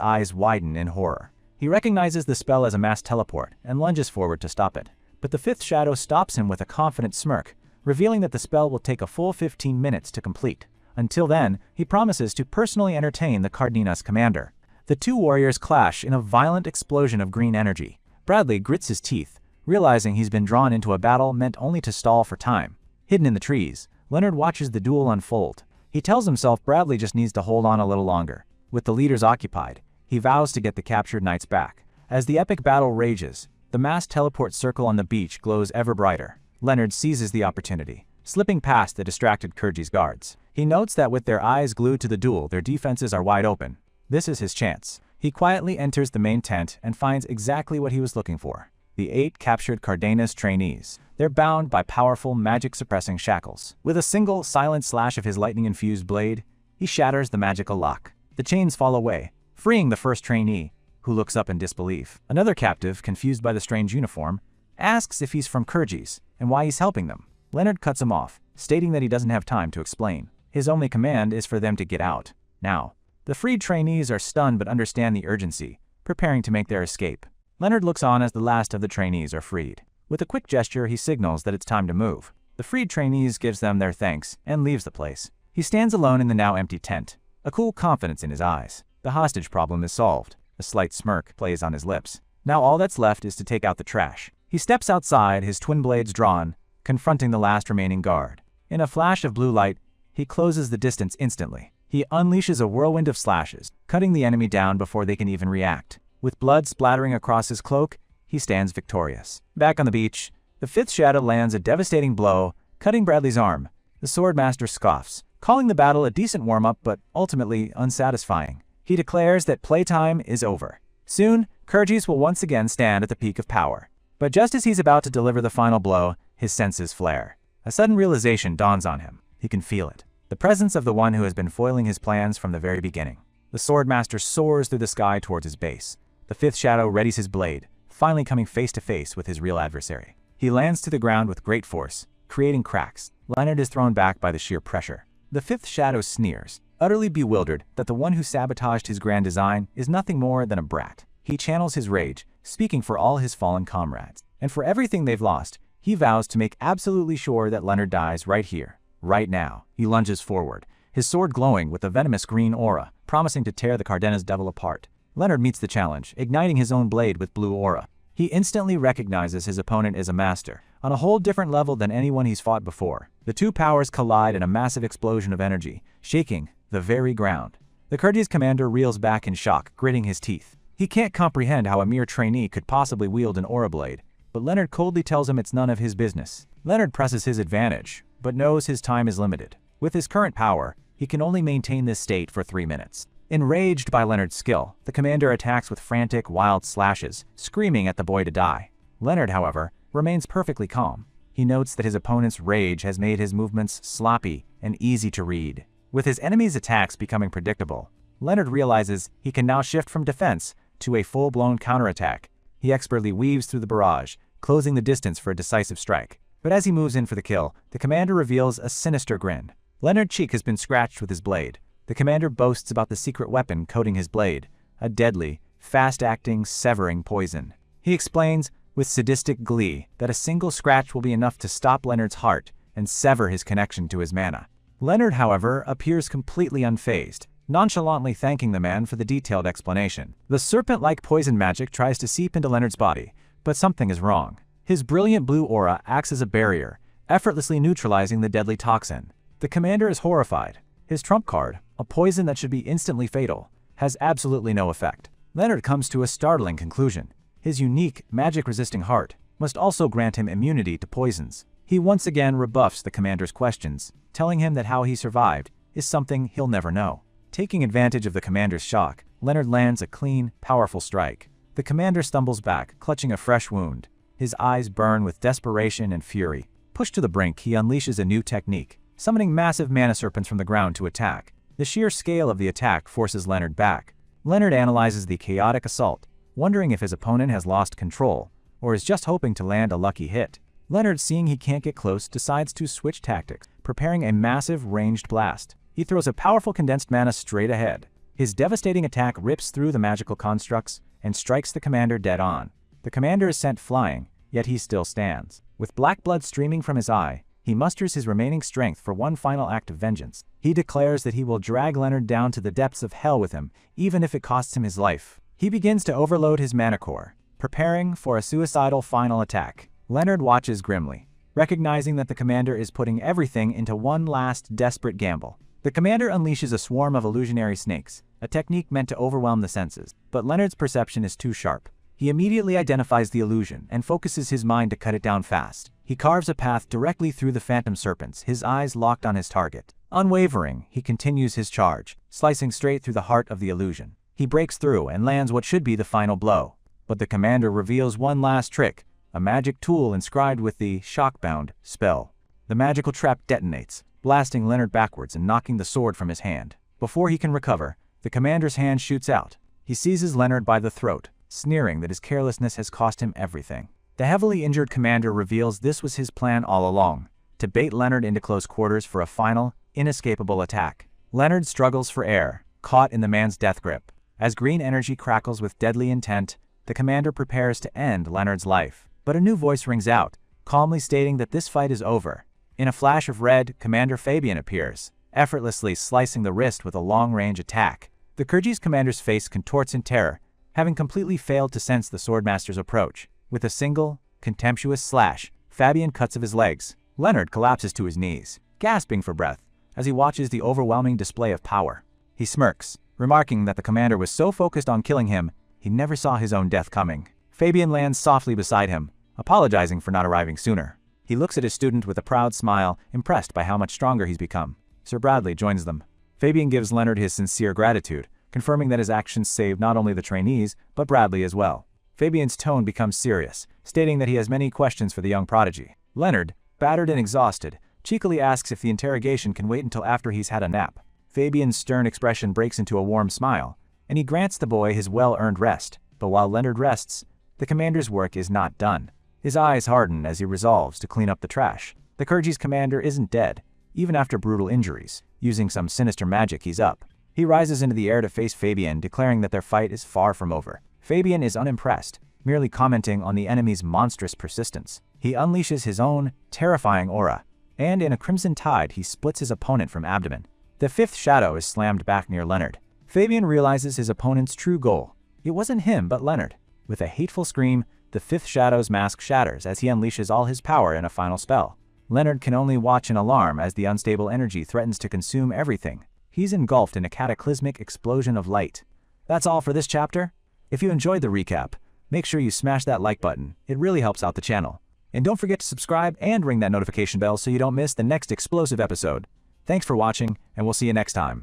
Speaker 1: eyes widen in horror. He recognizes the spell as a mass teleport and lunges forward to stop it. But the fifth shadow stops him with a confident smirk, revealing that the spell will take a full 15 minutes to complete. Until then, he promises to personally entertain the Cardenas commander. The two warriors clash in a violent explosion of green energy. Bradley grits his teeth, realizing he's been drawn into a battle meant only to stall for time. Hidden in the trees, Leonard watches the duel unfold. He tells himself Bradley just needs to hold on a little longer. With the leaders occupied, he vows to get the captured knights back. As the epic battle rages, the mass teleport circle on the beach glows ever brighter. Leonard seizes the opportunity, slipping past the distracted Kyrgyz guards. He notes that with their eyes glued to the duel, their defenses are wide open. This is his chance. He quietly enters the main tent and finds exactly what he was looking for. The 8 captured Cardenas trainees. They're bound by powerful magic-suppressing shackles. With a single silent slash of his lightning-infused blade, he shatters the magical lock. The chains fall away, freeing the first trainee, who looks up in disbelief. Another captive, confused by the strange uniform, asks if he's from Kyrgyz and why he's helping them. Leonard cuts him off, stating that he doesn't have time to explain. His only command is for them to get out, now. The freed trainees are stunned but understand the urgency, preparing to make their escape. Leonard looks on as the last of the trainees are freed. With a quick gesture, he signals that it's time to move. The freed trainees gives them their thanks and leaves the place. He stands alone in the now empty tent, a cool confidence in his eyes. The hostage problem is solved. A slight smirk plays on his lips. Now all that's left is to take out the trash. He steps outside, his twin blades drawn, confronting the last remaining guard. In a flash of blue light, he closes the distance instantly. He unleashes a whirlwind of slashes, cutting the enemy down before they can even react. With blood splattering across his cloak, he stands victorious. Back on the beach, the fifth shadow lands a devastating blow, cutting Bradley's arm. The swordmaster scoffs, calling the battle a decent warm-up but ultimately unsatisfying. He declares that playtime is over. Soon, Kyrgyz will once again stand at the peak of power. But just as he's about to deliver the final blow, his senses flare. A sudden realization dawns on him. He can feel it. The presence of the one who has been foiling his plans from the very beginning. The swordmaster soars through the sky towards his base. The fifth shadow readies his blade, finally coming face to face with his real adversary. He lands to the ground with great force, creating cracks. Leonard is thrown back by the sheer pressure. The fifth shadow sneers, utterly bewildered that the one who sabotaged his grand design is nothing more than a brat. He channels his rage, speaking for all his fallen comrades. And for everything they've lost, he vows to make absolutely sure that Leonard dies right here, right now. He lunges forward, his sword glowing with a venomous green aura, promising to tear the Cardenas devil apart. Leonard meets the challenge, igniting his own blade with blue aura. He instantly recognizes his opponent as a master, on a whole different level than anyone he's fought before. The two powers collide in a massive explosion of energy, shaking the very ground. The Kyrgyz commander reels back in shock, gritting his teeth. He can't comprehend how a mere trainee could possibly wield an aura blade, but Leonard coldly tells him it's none of his business. Leonard presses his advantage, but knows his time is limited. With his current power, he can only maintain this state for 3 minutes. Enraged by Leonard's skill, the commander attacks with frantic, wild slashes, screaming at the boy to die. Leonard, however, remains perfectly calm. He He notes that his opponent's rage has made his movements sloppy and easy to read. With his enemy's attacks becoming predictable, Leonard realizes he can now shift from defense to a full-blown counterattack. He expertly weaves through the barrage, closing the distance for a decisive strike. But as he moves in for the kill, the commander reveals a sinister grin. Leonard's cheek has been scratched with his blade. The commander boasts about the secret weapon coating his blade, a deadly, fast-acting, severing poison. He explains, with sadistic glee, that a single scratch will be enough to stop Leonard's heart and sever his connection to his mana. Leonard, however, appears completely unfazed, nonchalantly thanking the man for the detailed explanation. The serpent-like poison magic tries to seep into Leonard's body, but something is wrong. His brilliant blue aura acts as a barrier, effortlessly neutralizing the deadly toxin. The commander is horrified. His trump card, a poison that should be instantly fatal, has absolutely no effect. Leonard comes to a startling conclusion. His unique, magic-resisting heart must also grant him immunity to poisons. He once again rebuffs the commander's questions, telling him that how he survived is something he'll never know. Taking advantage of the commander's shock, Leonard lands a clean, powerful strike. The commander stumbles back, clutching a fresh wound. His eyes burn with desperation and fury. Pushed to the brink, he unleashes a new technique, summoning massive mana serpents from the ground to attack. The sheer scale of the attack forces Leonard back. Leonard analyzes the chaotic assault, wondering if his opponent has lost control, or is just hoping to land a lucky hit. Leonard, seeing he can't get close, decides to switch tactics, preparing a massive ranged blast. He throws a powerful condensed mana straight ahead. His devastating attack rips through the magical constructs and strikes the commander dead on. The commander is sent flying, yet he still stands. With black blood streaming from his eye, he musters his remaining strength for one final act of vengeance. He declares that he will drag Leonard down to the depths of hell with him, even if it costs him his life. He begins to overload his mana core, preparing for a suicidal final attack. Leonard watches grimly, recognizing that the commander is putting everything into one last desperate gamble. The commander unleashes a swarm of illusionary snakes, a technique meant to overwhelm the senses, but Leonard's perception is too sharp. He immediately identifies the illusion and focuses his mind to cut it down fast. He carves a path directly through the phantom serpents, his eyes locked on his target. Unwavering, he continues his charge, slicing straight through the heart of the illusion. He breaks through and lands what should be the final blow. But the commander reveals one last trick, a magic tool inscribed with the Shockbound spell. The magical trap detonates, blasting Leonard backwards and knocking the sword from his hand. Before he can recover, the commander's hand shoots out. He seizes Leonard by the throat, sneering that his carelessness has cost him everything. The heavily injured commander reveals this was his plan all along, to bait Leonard into close quarters for a final, inescapable attack. Leonard struggles for air, caught in the man's death grip. As green energy crackles with deadly intent, the commander prepares to end Leonard's life. But a new voice rings out, calmly stating that this fight is over. In a flash of red, Commander Fabian appears, effortlessly slicing the wrist with a long-range attack. The Kyrgyz commander's face contorts in terror, having completely failed to sense the swordmaster's approach. With a single, contemptuous slash, Fabian cuts of his legs. Leonard collapses to his knees, gasping for breath, as he watches the overwhelming display of power. He smirks, remarking that the commander was so focused on killing him, he never saw his own death coming. Fabian lands softly beside him, apologizing for not arriving sooner. He looks at his student with a proud smile, impressed by how much stronger he's become. Sir Bradley joins them. Fabian gives Leonard his sincere gratitude, confirming that his actions saved not only the trainees, but Bradley as well. Fabian's tone becomes serious, stating that he has many questions for the young prodigy. Leonard, battered and exhausted, cheekily asks if the interrogation can wait until after he's had a nap. Fabian's stern expression breaks into a warm smile, and he grants the boy his well-earned rest. But while Leonard rests, the commander's work is not done. His eyes harden as he resolves to clean up the trash. The Kyrgyz commander isn't dead, even after brutal injuries. Using some sinister magic, he's up. He rises into the air to face Fabian, declaring that their fight is far from over. Fabian is unimpressed, merely commenting on the enemy's monstrous persistence. He unleashes his own terrifying aura, and in a crimson tide he splits his opponent from abdomen. The fifth shadow is slammed back near Leonard. Fabian realizes his opponent's true goal. It wasn't him, but Leonard. With a hateful scream, the fifth shadow's mask shatters as he unleashes all his power in a final spell. Leonard can only watch in alarm as the unstable energy threatens to consume everything. He's engulfed in a cataclysmic explosion of light. That's all for this chapter. If you enjoyed the recap, make sure you smash that like button. It really helps out the channel. And don't forget to subscribe and ring that notification bell so you don't miss the next explosive episode. Thanks for watching, and we'll see you next time.